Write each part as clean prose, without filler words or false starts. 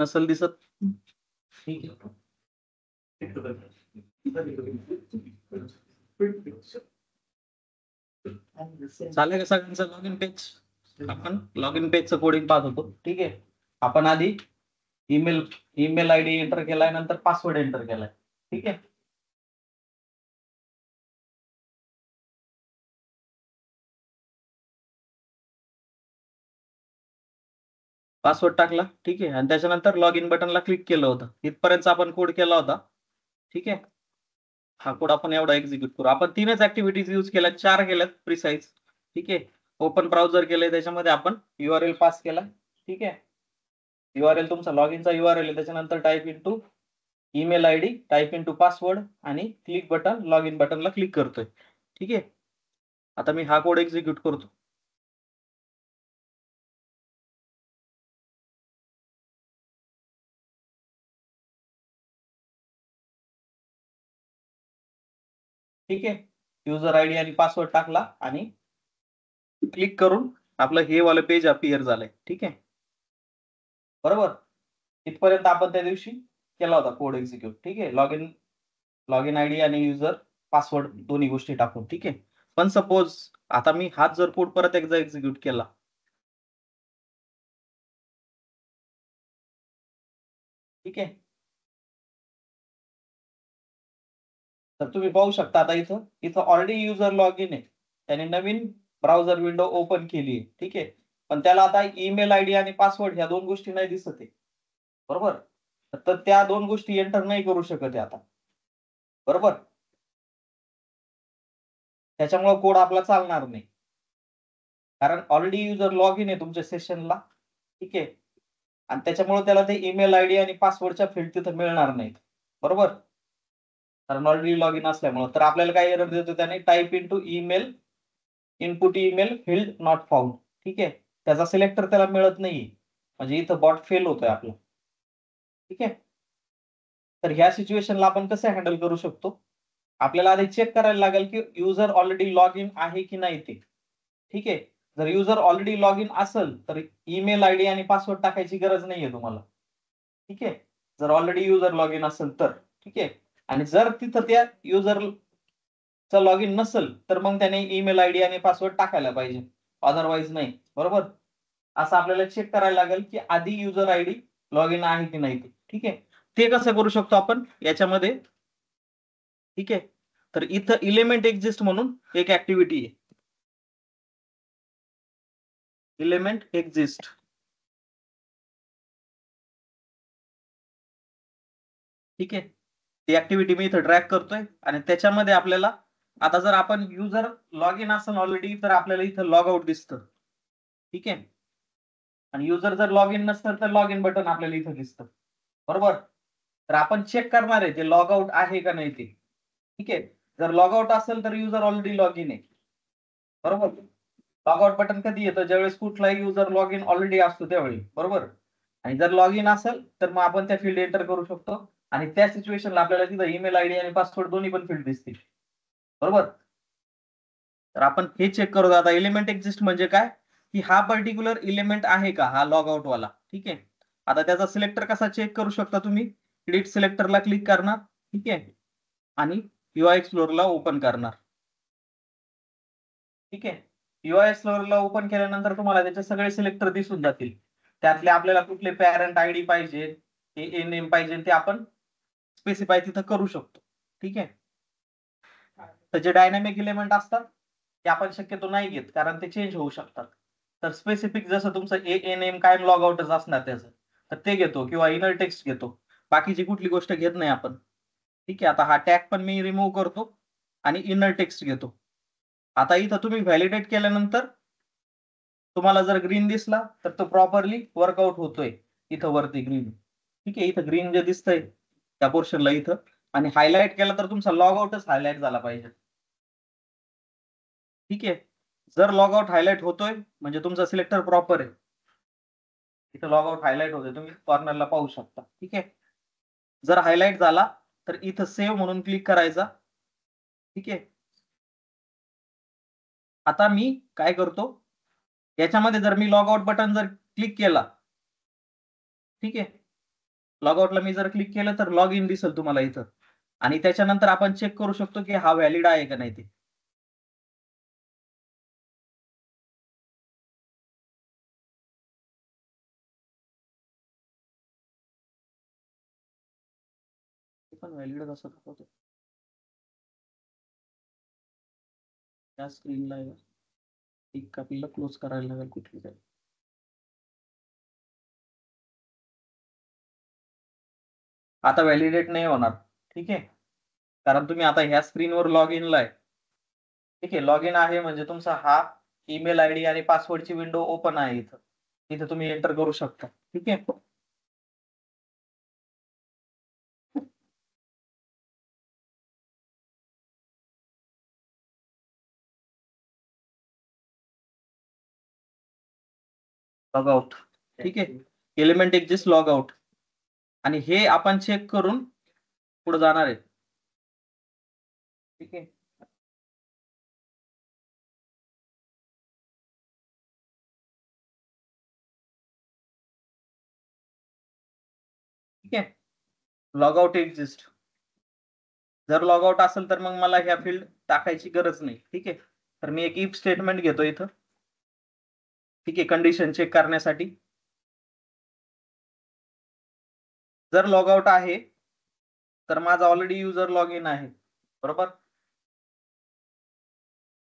नसल दिसत ठीक आहे. चालेल का सगळ्यांचं लॉग इन पेज? आपण लॉग इन पेजचं कोडिंग पाहत होतो. ठीक आहे. आपण आधी ईमेल आयडी एंटर केलाय, नंतर पासवर्ड एंटर केलाय. ठीक आहे. पासवर्ड टाकला. ठीक आहे. आणि त्याच्यानंतर लॉग इन बटनला क्लिक केलं होतं. इथपर्यंत आपण कोड केला होता. ठीक आहे. हा कोड आपण एवढा एक्झिक्यूट करू. आपण 3च ऍक्टिव्हिटीज यूज केल्या, 4 केल्यात प्रिसाइज. ठीक आहे. ओपन ब्राउझर केलंय, त्याच्यामध्ये आपण URL पास केला. ठीक आहे. URL तुमचा लॉग इनचा URL आहे. त्याच्यानंतर type into email ID, type into password आणि क्लिक बटन, लॉग इन बटनला क्लिक करतोय. ठीक आहे. आता मी हा कोड एक्झिक्यूट करतो. ठीक आहे. युजर आयडी आणि पासवर्ड टाकला आणि क्लिक करून आपलं हे वालं पेज अपीयर झालंय. ठीक आहे. बरोबर. इथपर्यंत आपण त्या दिवशी केला होता कोड एक्झिक्यूट. ठीक आहे. लॉग इन आयडी आणि युजर पासवर्ड दोन्ही गोष्टी टाकून. ठीक आहे. पण सपोज आता मी हाच जर कोड परत एकदा एक्झिक्यूट केला, ठीक आहे, तर तुम्ही पाहू शकता आता इथं ऑलरेडी युजर लॉग इन आहे. त्याने नवीन ब्राउझर विंडो ओपन केली आहे. ठीक आहे. पण त्याला आता ईमेल आयडी आणि पासवर्ड ह्या 2 गोष्टी नाही दिसत आहे. बरोबर. तर त्या 2 गोष्टी एंटर नाही करू शकत आहे आता. बरोबर. त्याच्यामुळे कोड आपला चालणार नाही, कारण ऑलरेडी युजर लॉग इन आहे तुमच्या सेशनला. ठीक आहे. आणि त्याच्यामुळे त्याला ते ईमेल आयडी आणि पासवर्डच्या फील्ड तिथं मिळणार नाहीत. बरोबर. कारण ऑलरेडी लॉग इन असल्यामुळे. तर आपल्याला काय एरर देतो त्याने, type into email, input email field not found. ठीक आहे. त्याचा सिलेक्टर त्याला मिळत नाहीये, म्हणजे इथं बॉट फेल होतोय आपला. ठीक आहे. तर ह्या सिच्युएशनला आपण कसं हँडल करू शकतो, आपल्याला आधी चेक करायला लागेल की युजर ऑलरेडी लॉग इन आहे की नाही ते. ठीक आहे. जर युजर ऑलरेडी लॉग इन असेल तर ईमेल आयडी आणि पासवर्ड टाकायची गरज नाहीये तुम्हाला. ठीक आहे. जर ऑलरेडी युजर लॉग इन असेल तर. ठीक आहे. आणि जर तिथं त्या युजरचा लॉग इन नसेल तर मग त्याने ईमेल आयडी आणि पासवर्ड टाकायला पाहिजे, अदरवाईज नाही. बरोबर. असं आपल्याला चेक करायला लागेल की आधी युजर आयडी लॉग इन आहे की नाही ते. ठीक आहे. ते कसं करू शकतो आपण याच्यामध्ये. ठीक आहे. तर इथं इलेमेंट एक्झिस्ट म्हणून एक ऍक्टिव्हिटी आहे. Element exist. ठीक आहे. ती ऍक्टिव्हिटी मी इथं ड्रॅग करतोय आणि त्याच्यामध्ये आपल्याला आता जर आपण युजर लॉग इन असेल ऑलरेडी तर आपल्याला इथं लॉग आउट दिसतं. ठीक आहे. आणि युजर जर लॉग इन नसेल तर लॉग इन बटन आपल्याला इथं दिसतं. बरोबर. तर आपण चेक करणार आहे ते लॉग आउट आहे का नाही ते. ठीक आहे. जर लॉग आउट असेल तर युजर ऑलरेडी लॉग इन आहे. बरोबर. लॉग आउट बटन कधी येतं, ज्यावेळेस कुठलाही युजर लॉग इन ऑलरेडी असतो त्यावेळी. बरोबर. आणि जर लॉग इन असेल तर मग आपण त्या फील्ड एंटर करू शकतो आणि त्या सिच्युएशनला आपल्याला तिथं ईमेल आयडी आणि पासवर्ड दोन्ही पण फील्ड दिसतील. बरोबर. तर आपण हे चेक करू. आता एलिमेंट एक्झिस्ट म्हणजे काय, की हा पर्टिक्युलर एलिमेंट आहे का हा लॉग आउट वाला. ठीक आहे. आता त्याचा सिलेक्टर कसा चेक करू शकता तुम्ही, एडिट सिलेक्टरला क्लिक करणार. ठीक आहे. आणि UI एक्सप्लोररला ओपन करणार. ठीक आहे. UI एक्सप्लोररला ओपन केल्यानंतर तुम्हाला त्याचे सगळे सिलेक्टर दिसून जातील. त्यातले आपल्याला कुठले पॅरेंट आयडी पाहिजे, ए नेम पाहिजे, ते आपण स्पेसिफाय तिथं करू शकतो. ठीक आहे. तर जे डायनॅमिक एलिमेंट असतात ते आपण शक्यतो नाही घेत, कारण ते चेंज होऊ शकतात. तर स्पेसिफिक जसं तुमचं ए नेम कायम लॉग आउटच असणार त्याचं, तर ते घेतो किंवा इनर टेक्स्ट घेतो. बाकीची कुठली गोष्ट घेत नाही आपण. ठीक आहे. आता हा टॅग पण मी रिमूव्ह करतो आणि इनर टेक्स्ट घेतो. आता इथं तुम्ही व्हॅलिडेट केल्यानंतर तुम्हाला जर ग्रीन दिसला तर तो प्रॉपरली वर्कआउट होतोय. इथं वरती ग्रीन. ठीक आहे. इथं ग्रीन जे दिसतंय त्या पोर्शनला इथं, आणि हायलाइट केला तर तुमचा लॉग आउटच हायलाइट झाला पाहिजे. ठीक आहे. जर लॉग आउट हायलाइट होतोय म्हणजे तुमचा सिलेक्टर प्रॉपर आहे. इथं लॉग आउट हायलाइट होतोय, तुम्ही कॉर्नरला पाहू शकता. ठीक आहे. जर हायलाइट झाला तर इथं सेव्ह म्हणून क्लिक करायचा. ठीक आहे. आता मी काय करतो, याच्यामध्ये जर मी लॉग आउट बटन जर क्लिक केला, ठीक आहे, लॉगआउटला मी जर क्लिक केलं तर लॉग इन दिसेल तुम्हाला इथं, आणि त्याच्यानंतर आपण चेक करू शकतो की हा व्हॅलिड आहे का नाही ते. पण व्हॅलिड कसं दाखवतो त्या स्क्रीनला? एक आपल्याला क्लोज करायला लागेल कुठली तरी. आता व्हॅलिडेट नाही होणार, ठीक आहे, कारण तुम्ही आता ह्या स्क्रीनवर लॉग इनला आहे. ठीक आहे, लॉग इन आहे म्हणजे तुमचा हा ईमेल आयडी आणि पासवर्डची विंडो ओपन आहे इथं. इथं तुम्ही एंटर करू शकता. ठीक आहे, लॉग आउट. ठीक आहे, एलिमेंट एक्झिस्ट लॉग आउट, आणि हे आपण चेक करून पुढे जाणार आहे. ठीक आहे, ठीक आहे, लॉग आउट एक्झिस्ट. जर लॉग आउट असेल तर मग मला ह्या फील्ड टाकायची गरज नाही. ठीक आहे, तर मी एक इफ स्टेटमेंट घेतो इथं. ठीक आहे, कंडिशन चेक करण्यासाठी. जर लॉग आउट आहे तर माझा ऑलरेडी युजर लॉग इन आहे, बरोबर.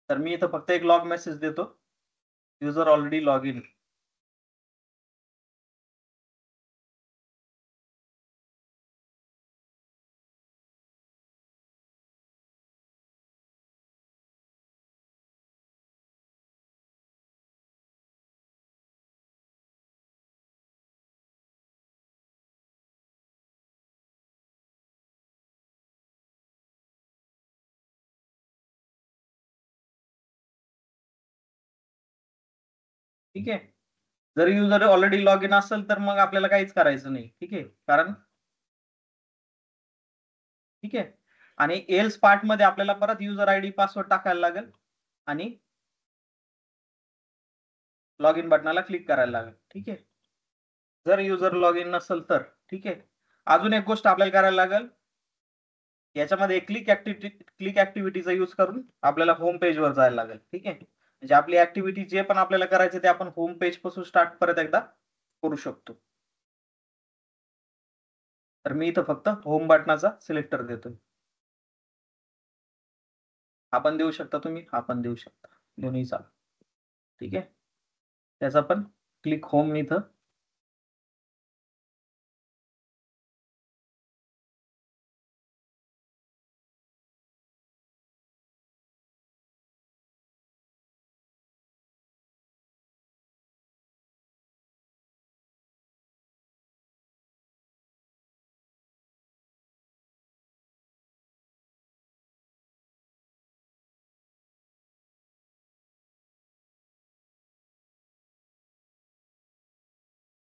तर मी इथं फक्त एक लॉग मेसेज देतो, युजर ऑलरेडी लॉग इन. ठीक आहे, जर युजर ऑलरेडी लॉग इन असेल तर मग आपल्याला काहीच करायचं नाही. ठीक आहे, कारण ठीक आहे, आणि एल्स पार्ट मध्ये आपल्याला परत युजर आयडी पासवर्ड टाकायला लागेल आणि लॉग इन बटनाला क्लिक करायला लागेल. ठीक आहे, जर युजर लॉग इन नसेल तर. ठीक आहे, अजून एक गोष्ट आपल्याला करायला लागेल, याच्यामध्ये क्लिक ऍक्टिव्हिटीचा यूज करून आपल्याला होम पेज वर जायला लागेल. ठीक आहे, म्हणजे आपली ऍक्टिव्हिटी जे पण आपल्याला करायचं ते आपण होम पेज पासून स्टार्ट परत एकदा करू शकतो. तर मी इथं फक्त होम बटनाचा सिलेक्टर देतोय. आपण देऊ शकता, तुम्ही आपण देऊ शकता, दोन्ही चाल. ठीक आहे, त्याचा पण क्लिक होम इथं.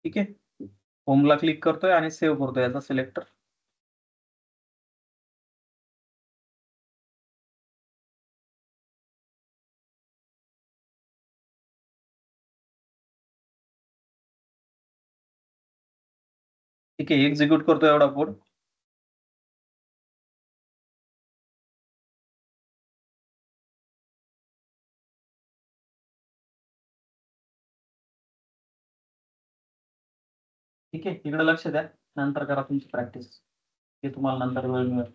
ठीक आहे, होमला क्लिक करतोय आणि सेव्ह करतोय याचा सिलेक्टर. ठीक आहे, एक्झिक्यूट करतोय एवढा कोड. ठीक आहे, इकडे लक्ष द्या, नंतर करा तुमची प्रॅक्टिस, हे तुम्हाला नंतर वेळ मिळेल.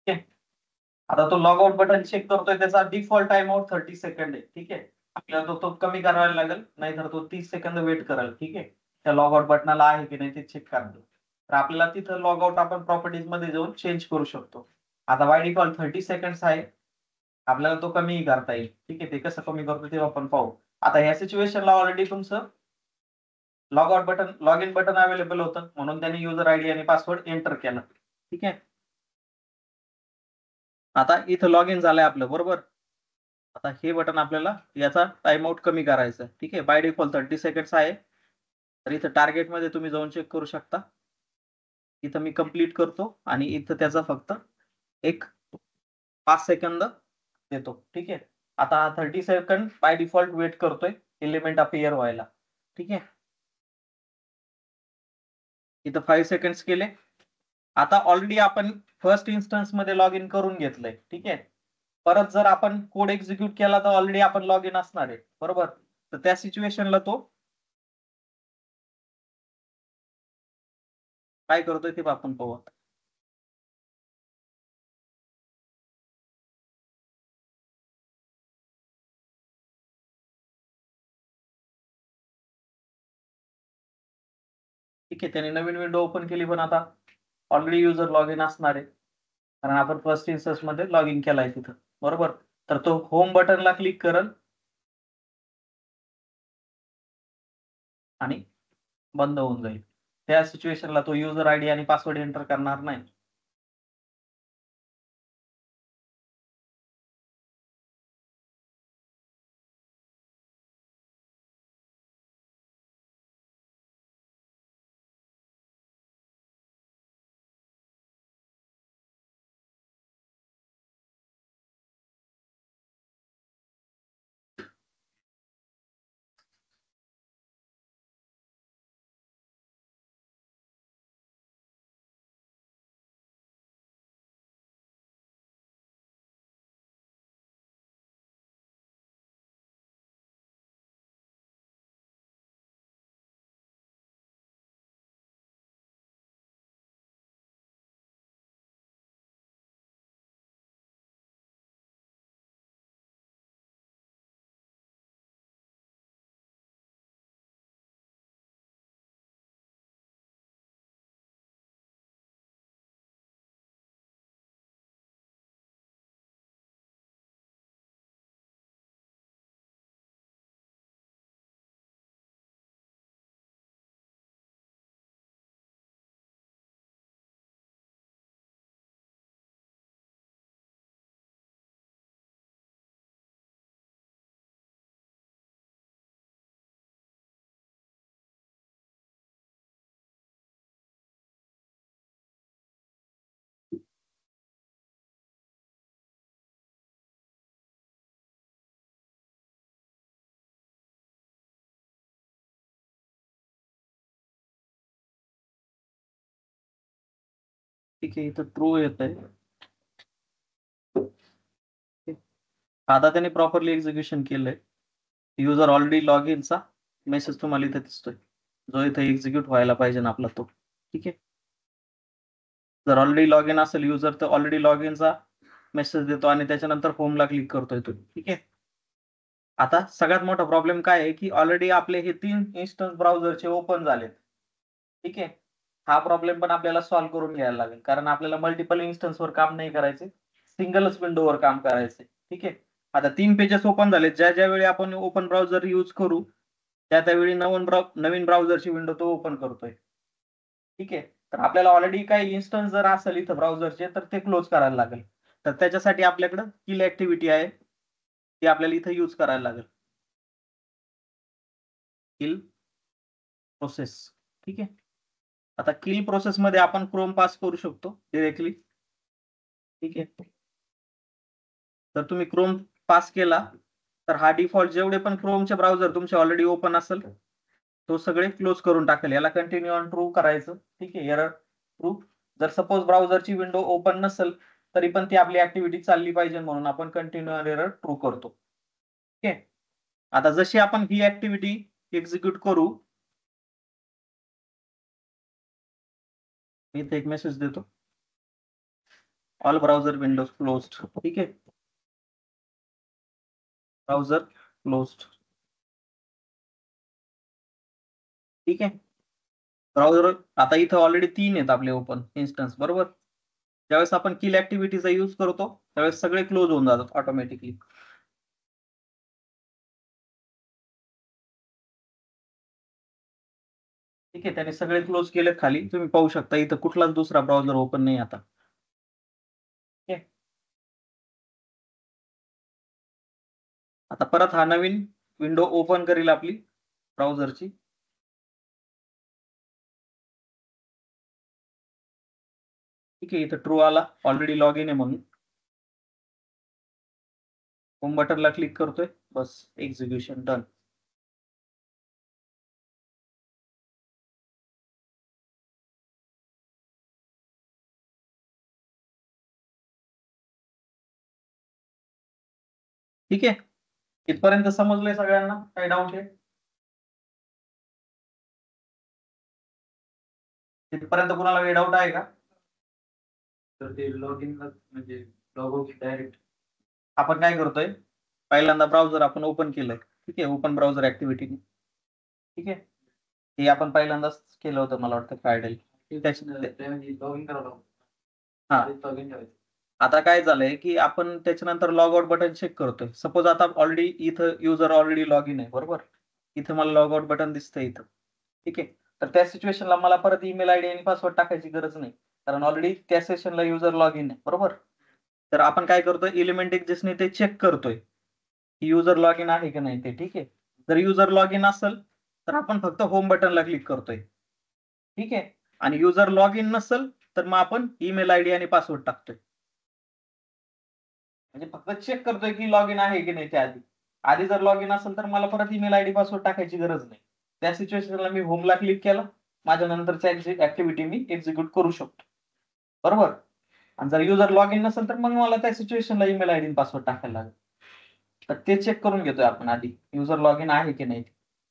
ठीक आहे, आता तो लॉग आउट बटन चेक करतोय, त्याचा डिफॉल्ट टाइम आउट 30 सेकंड आहे. ठीक आहे, आपल्याला तो कमी करायला लागेल, नाहीतर तो 30 सेकंद वेट करेल. ठीक आहे, त्या लॉग आउट बटनाला आहे की नाही ते चेक करायला. तर आपल्याला तिथं लॉग आउट आपण प्रॉपर्टीज मध्ये जाऊन चेंज करू शकतो. आता बाय डिफॉल्ट 30 सेकंड आहे, आपल्याला तो कमीही करता येईल. ठीक आहे, ते कसं कमी करतो ते आपण पाहू. आता ह्या सिच्युएशनला ऑलरेडी तुमचं log out button, log in button available होतं, म्हणून त्यांनी युजर आयडी आणि पासवर्ड एंटर केला. ठीक आहे, आता इथं लॉग इन झालंय आपलं, बरोबर. आता हे बटन आपल्याला याचा टाइम आउट कमी करायचा. ठीक आहे, बाय डिफॉल्ट 30 सेकंड्स आहे, तर इथं टार्गेट मध्ये तुम्ही जाऊन चेक करू शकता. इथं मी कंप्लीट करतो आणि इथं त्याचा फक्त एक 5 सेकंद देतो. ठीक आहे. आता 30 सेकंड बाय डिफॉल्ट वेट करतोय एलिमेंट अपियर व्हायला. ठीक आहे. इथं 5 सेकंड्स केले. आता ऑलरेडी आपण फर्स्ट इन्स्टन्स मध्ये लॉग इन करून घेतलंय. ठीक आहे. परत जर आपण कोड एक्झिक्यूट केला तर ऑलरेडी आपण लॉग इन असणार आहे, बरोबर. तर त्या सिच्युएशनला तो काय करतोय ते आपण पाहू. ठीक आहे. त्याने नवीन विंडो ओपन केली, पण आता ऑलरेडी युजर लॉग इन असणार आहे, कारण आपण फर्स्ट इन्स्टन्स मध्ये लॉग इन केलाय तिथं, बरोबर. तर तो होम बटनला क्लिक करल आणि बंद होऊन जाईल. त्या सिच्युएशनला तो युजर आयडी आणि पासवर्ड एंटर करणार नाही. ठीक आहे. इथं ट्रू येत आहे. आता त्याने प्रॉपरली एक्झिक्युशन केलंय. युजर ऑलरेडी लॉग इनचा मेसेज तुम्हाला इथे दिसतोय, जो इथे एक्झिक्यूट व्हायला पाहिजे ना आपला तो. ठीक आहे. जर ऑलरेडी लॉग इन असेल युजर तर ऑलरेडी लॉग इनचा मेसेज देतो आणि त्याच्यानंतर होमला क्लिक करतोय तो. ठीक आहे. आता सगळ्यात मोठा प्रॉब्लेम काय आहे की ऑलरेडी आपले हे 3 इन्स्टन्स ब्राउझरचे ओपन झालेत. ठीक आहे. हा प्रॉब्लेम पण आपल्याला सॉल्व्ह करून घ्यायला लागेल, कारण आपल्याला मल्टिपल इन्स्टन्सवर काम नाही करायचे, सिंगलच विंडोवर काम करायचे. ठीक आहे. आता 3 पेजेस ओपन झालेत. ज्या ज्या वेळी आपण ओपन ब्राउझर यूज करू त्यावेळी नवीन ब्राउझरची विंडो तो ओपन करतोय. ठीक आहे. तर आपल्याला ऑलरेडी काही इन्स्टन्स जर असेल इथं ब्राउझरचे तर ते क्लोज करायला लागेल. तर त्याच्यासाठी आपल्याकडे किल ऍक्टिव्हिटी आहे, ती आपल्याला इथं यूज करायला लागेल. किल प्रोसेस. ठीक आहे. आता किल प्रोसेस मध्ये आपण क्रोम पास करू शकतो डिरेक्टली. ठीक आहे. तर तुम्ही क्रोम पास केला तर हा डिफॉल्ट जेवढे पण क्रोमचे ब्राउझर तुमचे ऑलरेडी ओपन असेल तो सगळे क्लोज करून टाकेल. याला कंटिन्यू ऑन ट्रू करायचं. ठीक आहे. Error true. जर सपोज ब्राउझरची विंडो ओपन नसेल तरी पण ती आपली ऍक्टिव्हिटी चालली पाहिजे म्हणून आपण कंटिन्यू ऑन एरर ट्रू करतो. ठीक आहे. आता जशी आपण ही ऍक्टिव्हिटी एक्झिक्यूट करू, मी इथे एक मेसेज देतो, ऑल ब्राउझर विंडोज क्लोज्ड. ठीक आहे. Browser closed. ठीक आहे. ब्राउझर आता इथं ऑलरेडी 3 आहेत आपले ओपन इन्स्टन्स, बरोबर. ज्यावेळेस आपण किल ऍक्टिव्हिटीचा यूज करतो त्यावेळेस सगळे क्लोज होऊन जातात ऑटोमॅटिकली. ठीक आहे. त्याने सगळे क्लोज केलेत खाली, तुम्ही पाहू शकता इथं कुठलाच दुसरा ब्राउझर ओपन नाही आता. ठीक आहे. आता परत हा नवीन विंडो ओपन करेल आपली ब्राउझरची. ठीक आहे, इथं ट्रू आला, ऑलरेडी लॉग इन आहे म्हणून. होम बटनला क्लिक करतोय, बस एक्झिक्युशन डन. ठीक आहे, इथपर्यंत समजलंय सगळ्यांना? काही डाऊट आहे? तिथपर्यंत कुणाला काही डाऊट आहे का? तर ते लॉग इन म्हणजे लॉग आउट डायरेक्ट आपण काय करतोय, पहिल्यांदा ब्राउझर आपण ओपन केलंय. ठीक आहे, ओपन ब्राउझर ऍक्टिव्हिटी. ठीक आहे, हे आपण पहिल्यांदाच केलं होतं मला वाटतं फ्रायडे. लॉग इन करावं. हा, आता काय झालंय की आपण त्याच्यानंतर लॉग आउट बटन चेक करतोय. सपोज आता ऑलरेडी इथं युजर ऑलरेडी लॉग इन आहे, बरोबर. इथं मला लॉग आउट बटन दिसतंय इथं. ठीक आहे, तर त्या सिच्युएशनला मला परत ईमेल आयडी आणि पासवर्ड टाकायची गरज नाही, कारण ऑलरेडी त्या सेशनला युजर लॉग इन आहे, बरोबर. तर आपण काय करतोय, एलिमेंट एक्झिस्टने ते चेक करतोय की युजर लॉग इन आहे की नाही ते. ठीक आहे, जर युजर लॉग इन असेल तर आपण फक्त होम बटनला क्लिक करतोय. ठीक आहे, आणि युजर लॉग इन नसेल तर मग आपण ईमेल आयडी आणि पासवर्ड टाकतोय. म्हणजे फक्त चेक करतोय की लॉग इन आहे की नाही. त्या आधी जर लॉग इन असेल तर मला परत ईमेल आयडी पासवर्ड टाकायची गरज नाही. त्या सिच्युएशनला मी होमला क्लिक केलं, माझ्या नंतरच्या ऍक्टिव्हिटी मी एक्झिक्यूट करू शकतो, बरोबर. आणि जर युजर लॉग इन नसेल तर मग मला त्या सिच्युएशनला ईमेल आयडी पासवर्ड टाकायला लागेल. तर ते चेक करून घेतोय आपण आधी, युजर लॉग इन आहे की नाही.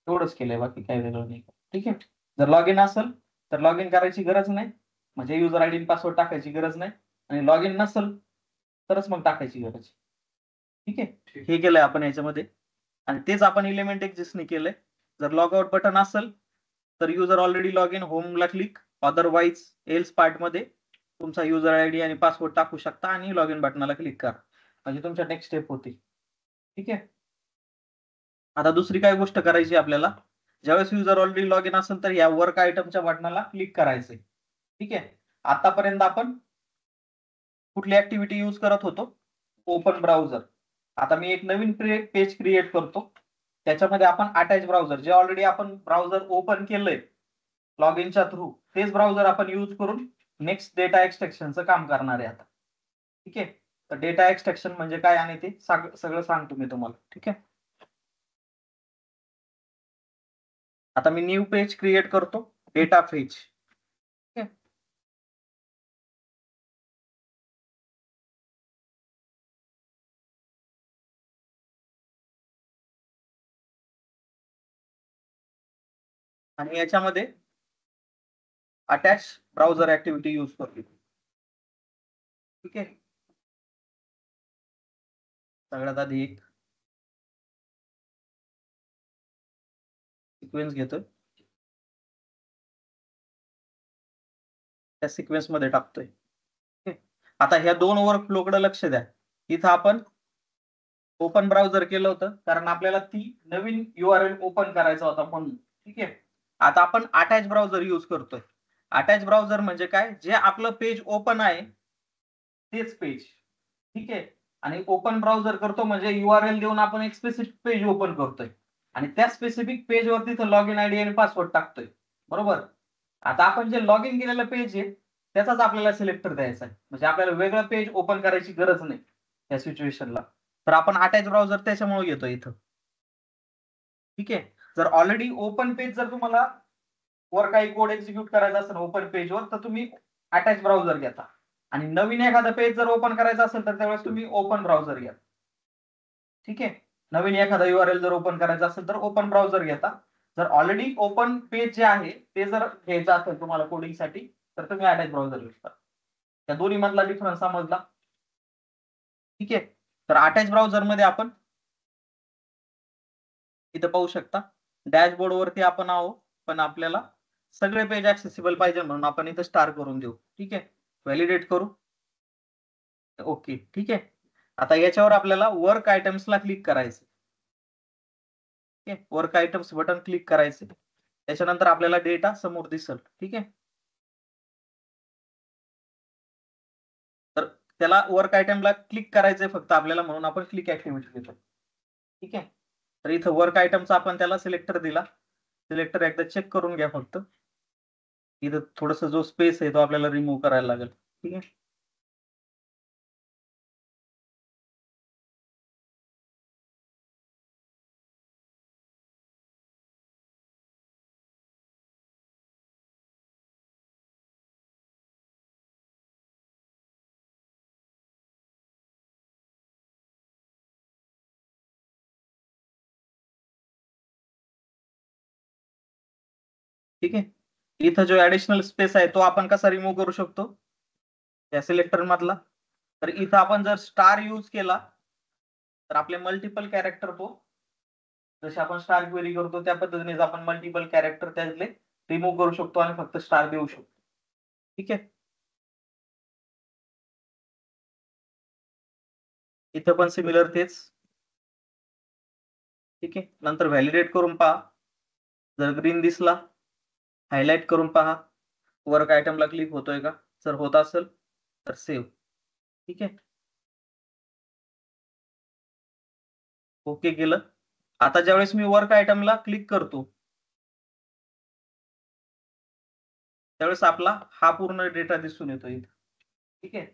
एवढंच केलंय, बाकी काही वेगळं नाही. ठीक आहे, जर लॉग इन असेल तर लॉग इन करायची गरज नाही, म्हणजे युजर आयडी पासवर्ड टाकायची गरज नाही. आणि लॉग इन नसेल तरच मग टाकायची गरज. ठीक आहे, हे केलंय आपण याच्यामध्ये. आणि तेच आपण एलिमेंट एक्झिस्टने केलंय. जर लॉग आउट बटन असेल तर युजर ऑलरेडी लॉग इन, होमला क्लिक, अदरवाईज एल्स पार्ट मध्ये तुमचा युजर आयडी आणि पासवर्ड टाकू शकता आणि लॉग इन बटनाला क्लिक करा, म्हणजे तुमच्या नेक्स्ट स्टेप होती. ठीक आहे, आता दुसरी काय गोष्ट करायची आपल्याला, ज्यावेळेस युजर ऑलरेडी लॉग इन असेल तर या वर्क आयटमच्या बटनाला क्लिक करायचंय. ठीक आहे, आतापर्यंत आपण कुठली ऍक्टिव्हिटी यूज करत होतो, ओपन ब्राउझर. आता मी एक नवीन पेज क्रिएट करतो, त्याच्यामध्ये आपण अटॅच ब्राउझर, जे ऑलरेडी आपण ब्राउझर ओपन केलंय लॉग इनच्या थ्रू, तेच ब्राउझर आपण यूज करून नेक्स्ट डेटा एक्सट्रॅक्शनचं काम करणार आहे आता. ठीक आहे, तर डेटा एक्सट्रॅक्शन म्हणजे काय आणि ते सगळं सांगतो मी तुम्हाला. ठीक आहे, आता मी न्यू पेज क्रिएट करतो, डेटा फेच. ठीक आहे, आणि याच्यामध्ये अटॅच ब्राउझर ऍक्टिव्हिटी यूज करतो. ठीक आहे, सगळ्यात आधी एक सिक्वेन्स घेतोय, त्या सिक्वेन्स मध्ये टाकतोय. आता ह्या दोन वर्क फ्लोकडे लक्ष द्या. इथं आपण ओपन ब्राउझर केलं होतं कारण आपल्याला ती नवीन URL ओपन करायचा होता म्हणून. ठीक आहे, आता आपण अटॅच ब्राउझर यूज करतोय. अटॅच ब्राउझर म्हणजे काय, जे आपलं पेज ओपन आहे तेच पेज. ठीक आहे, आणि ओपन ब्राउझर करतो म्हणजे URL देऊन आपण एक स्पेसिफिक पेज ओपन करतोय आणि त्या स्पेसिफिक पेज वर तिथं लॉग इन आयडी आणि पासवर्ड टाकतोय, बरोबर. आता आपण जे लॉग इन केलेलं पेज आहे त्याचाच आपल्याला सिलेक्टर द्यायचा आहे, म्हणजे आपल्याला वेगळं पेज ओपन करायची गरज नाही त्या सिच्युएशनला. तर आपण अटॅच ब्राउझर त्याच्यामुळे घेतो इथं. ठीक आहे, जर ऑलरेडी ओपन पेज जर तुम्हाला वर काही कोड एक्झिक्यूट करायचा असेल ओपन पेजवर तर तुम्ही अटॅच ब्राउझर घेता, आणि नवीन एखादा पेज जर ओपन करायचा असेल तर त्यावेळेस तुम्ही ओपन ब्राउझर घ्या. ठीक आहे, नवीन एखादा URL जर ओपन करायचा असेल तर ओपन ब्राउझर घेता. जर ऑलरेडी ओपन पेज जे आहे ते जर घ्यायचं असेल तुम्हाला कोडिंगसाठी तर तुम्ही अटॅच ब्राउझर यूज करा. त्या दोन्ही मधला डिफरन्स समजला. ठीक आहे, तर अटॅच ब्राउझर मध्ये आपण इथं पाहू शकता डॅशबोर्ड वरती आपण आहोत, पण आपल्याला सगळे पेज ऍक्सेसिबल पाहिजे म्हणून आपण इथं स्टार करून देऊ. ठीक आहे, व्हॅलिडेट करू. ओके, ठीक आहे, आता याच्यावर आपल्याला वर्क आयटम्सला क्लिक करायचं. ठीक आहे, वर्क आयटम्स बटन क्लिक करायचे, त्याच्यानंतर आपल्याला डेटा समोर दिसेल. ठीक आहे, तर त्याला वर्क आयटमला क्लिक करायचंय फक्त आपल्याला, म्हणून आपण क्लिक ऍक्टिव्हिटी देतो. ठीक आहे, तर इथं वर्क आयटमचा आपण त्याला सिलेक्टर दिला. सिलेक्टर एकदा चेक करून घ्या फक्त, इथं थोडस जो स्पेस आहे तो आपल्याला रिमूव्ह करायला लागेल. ठीक आहे. ठीक आहे. इथं जो ऍडिशनल स्पेस आहे तो आपण कसा रिमूव्ह करू शकतो त्या सिलेक्टर मधला? तर इथं आपण जर स्टार यूज केला तर आपले मल्टिपल कॅरेक्टर तो जसे आपण स्टार क्वेरी करतो त्या पद्धतीने आपण मल्टिपल कॅरेक्टर त्यातले रिमूव्ह करू शकतो आणि फक्त स्टार देऊ शकतो. ठीक आहे. इथं पण सिमिलर तेच. ठीक आहे. नंतर व्हॅलिडेट करून पहा. जर ग्रीन दिसला हायलाइट करून पहा वर्क आयटमला क्लिक होतोय का. जर होत असेल तर सेव्ह. ठीक आहे. ओके केलं. आता ज्यावेळेस मी वर्क आयटमला क्लिक करतो त्यावेळेस आपला हा पूर्ण डेटा दिसून येतो इथे. ठीक आहे.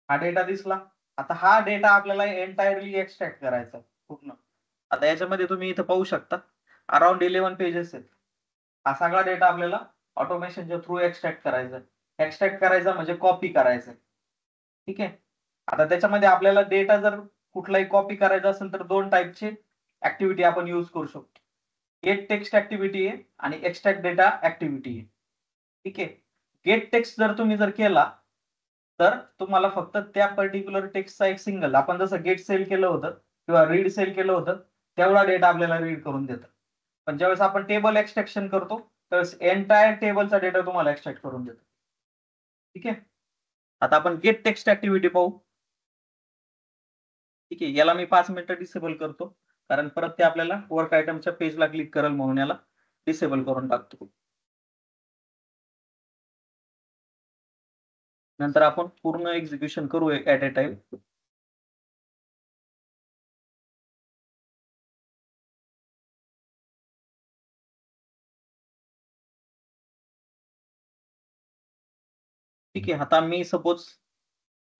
हा डेटा दिसला. आता हा डेटा आपल्याला एंटायरली एक्सट्रॅक्ट करायचा पूर्ण. आता याच्यामध्ये तुम्ही इथं पाहू शकता अराउंड 11 पेजेस आहेत. हा सगळा डेटा आपल्याला ऑटोमेशनच्या थ्रू एक्सट्रॅक्ट करायचा. एक्सट्रॅक्ट करायचा म्हणजे कॉपी करायचा. ठीक आहे. आता त्याच्यामध्ये आपल्याला डेटा जर कुठलाही कॉपी करायचा असेल तर दोन टाईपचे ऍक्टिव्हिटी आपण यूज करू शकतो. गेट टेक्स्ट ऍक्टिव्हिटी आहे आणि एक्सट्रॅक्ट डेटा ऍक्टिव्हिटी आहे. ठीक आहे. गेट टेक्स्ट जर तुम्ही केला तर तुम्हाला फक्त त्या पर्टिक्युलर टेक्स्टचा एक सिंगल आपण जसं गेट सेल केलं होतं किंवा रीड सेल केलं होतं तेवढा डेटा आपल्याला रीड करून देतं. पण ज्यावेळेस आपण टेबल एक्सट्रॅक्शन करतो त्यावेळेस एंटायर टेबलचा डेटा तुम्हाला एक्सट्रॅक्ट करून देतो. ठीक आहे. आता आपण गेट टेक्स्ट ऍक्टिव्हिटी पाहू. ठीक आहे. याला मी 5 मिनिटं डिसेबल करतो कारण परत ते आपल्याला वर्क आयटमच्या पेजला क्लिक करेल म्हणून याला डिसेबल करून टाकतो. नंतर आपण पूर्ण एक्झिक्युशन करू ऍट अ टाइम. ठीक आहे. आता मी सपोज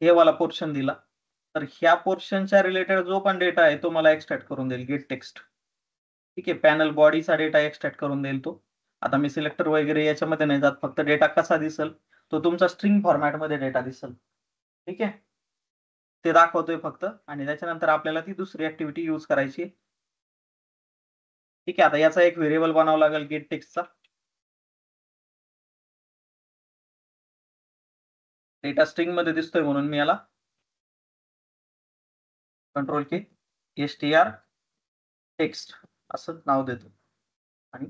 हे वाला पोर्शन दिला तर ह्या पोर्शनच्या रिलेटेड जो पण डेटा आहे तो मला एक्सट्रॅक्ट करून देईल गेट टेक्स्ट. ठीक आहे. पॅनल बॉडीचा डेटा एक्सट्रॅक्ट करून देईल तो. आता मी सिलेक्टर वगैरे याच्यामध्ये नाही जात फक्त डेटा कसा दिसेल तो तुमचा स्ट्रिंग फॉर्मॅटमध्ये डेटा दिसेल. ठीक आहे. ते दाखवतोय फक्त आणि त्याच्यानंतर आपल्याला ती दुसरी ऍक्टिव्हिटी यूज करायची. ठीक आहे. आता याचा एक व्हेरिएबल बनावा लागेल गेट टेक्स्टचा. डेटा स्ट्रिंग मध्ये दिसतोय म्हणून मी याला कंट्रोल के str टेक्स्ट असं नाव देतो. आणि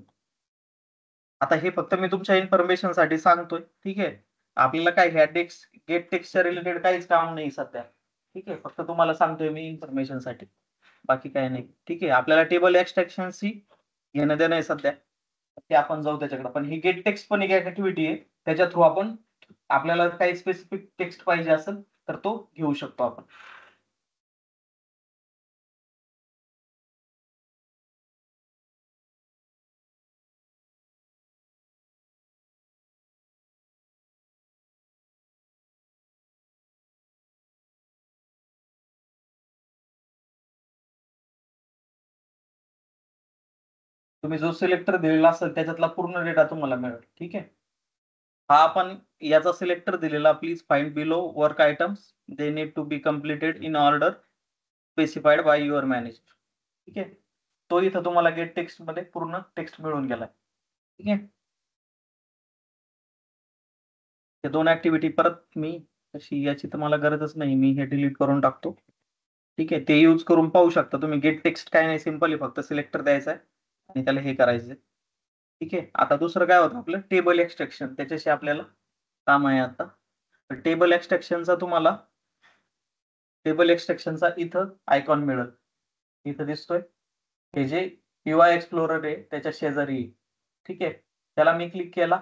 आता हे फक्त मी तुमच्या इन्फॉर्मेशन साठी सांगतोय. ठीक आहे. आपल्याला काय ह्या गेट टेक्स्टच्या रिलेटेड काहीच काम नाही सध्या. ठीक आहे. फक्त तुम्हाला सांगतोय मी इन्फॉर्मेशन साठी बाकी काही नाही. ठीक आहे. आपल्याला टेबल एक्सट्रॅक्शनशी घेणं देणं आहे सध्या ते आपण जाऊ त्याच्याकडे. पण ही गेट टेक्स्ट पण एक ऍक्टिव्हिटी आहे त्याच्या थ्रू आपण आपल्याला काही स्पेसिफिक टेक्स्ट पाहिजे असेल तर तो घेऊ शकतो आपण. तुम्ही जो सिलेक्टर दिलेला असेल त्याच्यातला पूर्ण डेटा तुम्हाला मिळेल. ठीक आहे. हा आपण याचा सिलेक्टर दिलेला please find below work items they need to be completed in order specified by your manager. ठीक आहे. तो इथं तुम्हाला गेट टेक्स्ट मध्ये पूर्ण टेक्स्ट मिळून गेलाय. ठीक आहे. हे दोन ऍक्टिव्हिटी परत मी तशी याची तर मला गरजच नाही मी हे डिलीट करून टाकतो. ठीक आहे. ते यूज करून पाहू शकता तुम्ही. गेट टेक्स्ट काय नाही सिंपल आहे फक्त सिलेक्टर द्यायचा आहे आणि त्याला हे करायचंय. ठीक आहे. आता दुसरं काय होतं आपलं टेबल एक्सट्रॅक्शन त्याच्याशी आपल्याला काम आहे आता. टेबल एक्सट्रॅक्शनचा तुम्हाला टेबल एक्सट्रॅक्शनचा इथं आयकॉन मिळेल. इथं दिसतोय हे जे UI एक्सप्लोरर आहे त्याच्या शेजारी. ठीक आहे. त्याला मी क्लिक केला.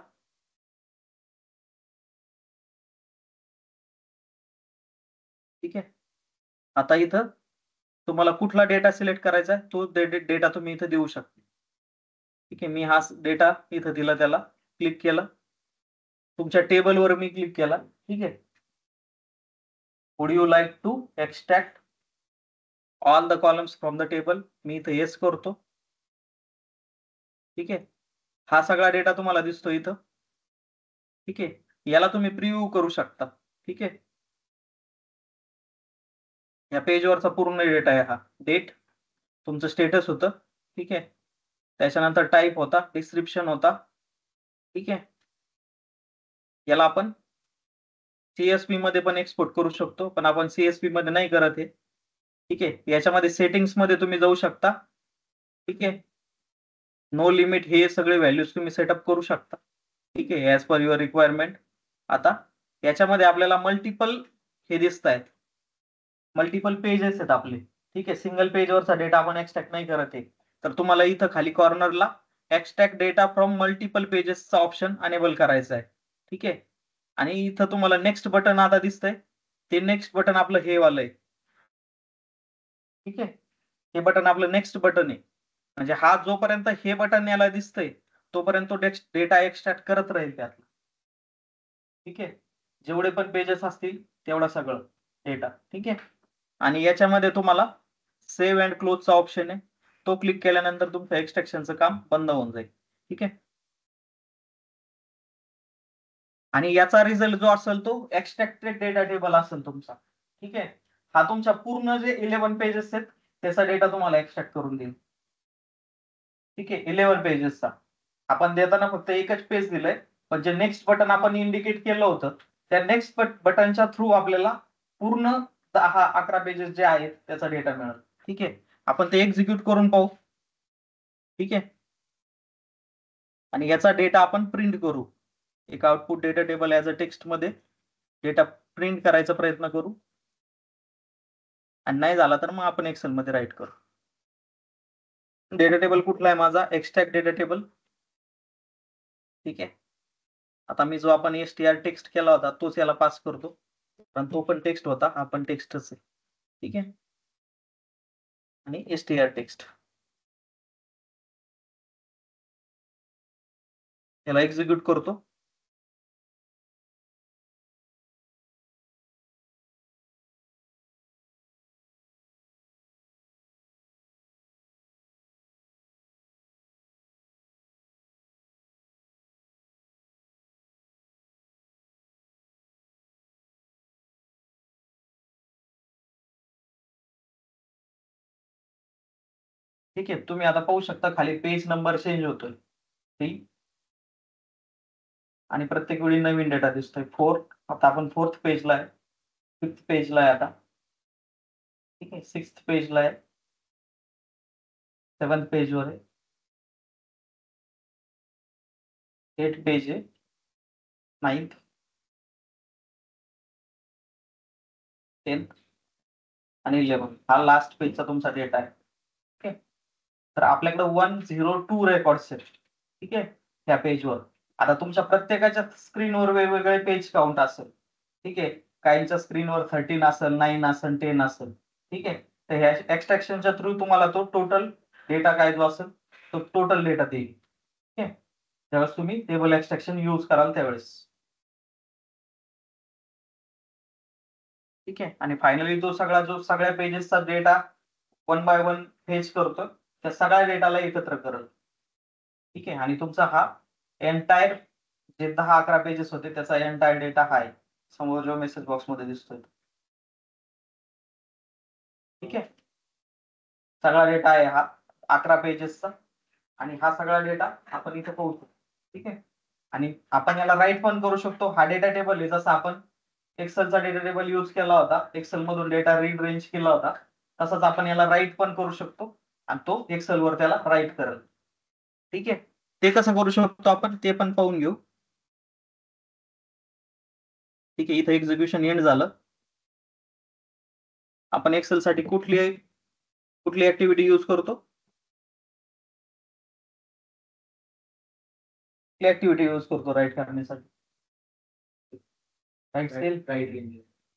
ठीक आहे. आता इथं तुम्हाला कुठला डेटा सिलेक्ट करायचा आहे तो डेटा तुम्ही इथं देऊ शकता. ठीक आहे. मी हा डेटा इथं दिला त्याला क्लिक केलं. तुमच्या टेबलवर मी क्लिक केला. ठीक आहे. Would you like to extract all the columns from the table? मी इथं येस करतो. ठीक आहे. हा सगळा डेटा तुम्हाला दिसतो इथं. ठीक आहे. याला तुम्ही प्रिव्ह्यू करू शकता. ठीक आहे. या पेजवरचा पूर्ण डेटा आहे हा. डेट, तुमचं स्टेटस होतं. ठीक आहे. त्याच्यानंतर टाईप होता, डिस्क्रिप्शन होता. ठीक आहे. याला आपण सीएसपी मध्ये पण एक्सपोर्ट करू शकतो, पण आपण सीएसपी मध्ये नाही करत आहे. ठीक आहे. याच्यामध्ये सेटिंग्स मध्ये तुम्ही जाऊ शकता. ठीक आहे. नो लिमिट हे सगळे व्हॅल्यूज तुम्ही सेटअप करू शकता. ठीक आहे. As per your requirement. आता याच्यामध्ये आपल्याला मल्टिपल हे दिसत आहेत, मल्टिपल पेजेस आहेत आपले. ठीक आहे. सिंगल पेजवरचा डेटा आपण एक्स्ट्रॅक्ट नाही करत आहे. तर तुम्हाला इथं खाली कॉर्नरला एक्स्ट्रॅक्ट डेटा फ्रॉम मल्टिपल पेजेसचा ऑप्शन अनेबल करायचा आहे. ठीक आहे. आणि इथं तुम्हाला नेक्स्ट बटन आता दिसतंय, ते नेक्स्ट बटन आपलं हे वालं आहे. ठीक आहे. हे बटन आपलं नेक्स्ट बटन आहे. म्हणजे हा जोपर्यंत हे बटन याला दिसतंय तोपर्यंत तो डेटा एक्स्ट्रॅक्ट करत राहील त्यातला. ठीक आहे. जेवढे पण पेजेस असतील तेवढा सगळं डेटा. ठीक आहे. आणि याच्यामध्ये तुम्हाला सेव्ह अँड क्लोजचा ऑप्शन आहे, तो क्लिक केल्यानंतर तुमचं एक्स्ट्रॅक्शनचं काम बंद होऊन जाईल. ठीक आहे. आणि याचा रिझल्ट जो असेल तो एक्स्ट्रॅक्टेड डेटा टेबल असेल तुमचा. ठीक आहे. हा तुमच्या पूर्ण जे 11 पेजेस आहेत त्याचा डेटा तुम्हाला एक्स्ट्रॅक्ट करून देईल. ठीक आहे. 11 पेजेसचा आपण देताना फक्त एकच पेज दिलंय, पण जे नेक्स्ट बटन आपण इंडिकेट केलं होतं त्या नेक्स्ट बटनच्या थ्रू आपल्याला पूर्ण 10-11 पेजेस जे आहेत त्याचा डेटा मिळेल. ठीक आहे. आपण ते एक्झिक्यूट करून पाहू. ठीक आहे. आणि याचा डेटा आपण प्रिंट करू. एक output data table as a text मध्ये डेटा प्रिंट करायचा प्रयत्न करू. आणि नाही झाला तर मग आपण एक्सेल मध्ये राईट करू. डेटा टेबल कुठला आहे माझा? Extract data table. ठीक आहे. आता मी जो आपण एसटीआर टेक्स्ट केला होता तोच याला पास करतो, पण तो पण टेक्स्ट होता, हा पण टेक्स्टच आहे. ठीक आहे. आणि एसटीआर टेक्स्ट याला एक्झिक्यूट करतो. ठीक आहे. तुम्ही आता पाहू शकता खाली पेज नंबर चेंज होतोय. ठीक. आणि प्रत्येक वेळी नवीन डेटा दिसतोय. आता आपण 4th पेजला आहे, 5th पेजला आहे आता. ठीक आहे. 6th पेजला आहे, 7th पेजवर आहे, 8th पेज आहे, 9th, 10th आणि 11 हा लास्ट पेजचा तुमचा डेटा आहे. ठीक आहे. तर आपल्याकडे 102 रेकॉर्ड्स आहेत. ठीक आहे. त्या पेजवर आता तुमच्या प्रत्येकाच्या स्क्रीनवर वेगवेगळे पेज काउंट असेल. ठीक आहे. काहींच्या स्क्रीनवर 13 असेल, 9 असेल, 10 असेल. ठीक आहे. तर ह्या एक्स्ट्रॅक्शनच्या थ्रू तुम्हाला तो टोटल डेटा काय जो असेल तो टोटल डेटा देईल. ठीक आहे. त्यावेळेस तुम्ही टेबल एक्स्ट्रॅक्शन यूज कराल त्यावेळेस. ठीक आहे. आणि फायनली जो सगळ्या पेजेसचा डेटा 1 बाय 1 फेच करतो त्या सगळ्या डेटाला एकत्र करल. ठीक आहे. आणि तुमचा हा एंटायर जे 10-11 पेजेस होते त्याचा एंटायर डेटा हा आहे, समोर जो मेसेज बॉक्स मध्ये दिसतोय. ठीक आहे. सगळा डेटा आहे हा 11 पेजेसचा. आणि हा सगळा डेटा आपण इथे पाहू शकतो. ठीक आहे. आणि आपण याला राईट पण करू शकतो. हा डेटा टेबल आहे जसा आपण एक्सेलचा डेटा टेबल यूज केला होता, एक्सेल मधून डेटा रीड रेंज केला होता, तसंच आपण याला राईट पण करू शकतो आणि तो एक्सेल वर त्याला राईट करेल. ठीक आहे. ते कसं करू शकतो आपण ते पण पाहून घेऊ. ठीक आहे. इथं एक्झिक्युशन एंड झालं. आपण एक्सेल साठी कुठली ऍक्टिव्हिटी यूज करतो? कुठली ऍक्टिव्हिटी यूज करतो राईट करण्यासाठी? Write cell,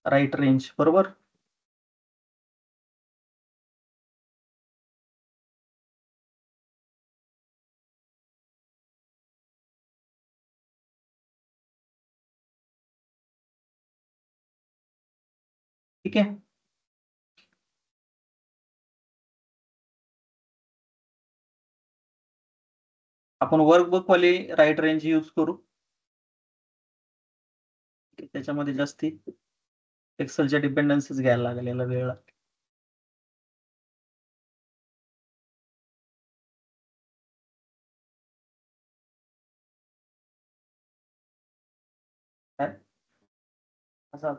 write range. बरोबर. ठीक आहे. आपण वर्कबुक वाली राईट रेंज यूज करू. त्याच्यामध्ये जास्ती एक्सेलच्या डिपेंडन्सीज घ्यायला लागेल, याला वेळ लागेल. काय असं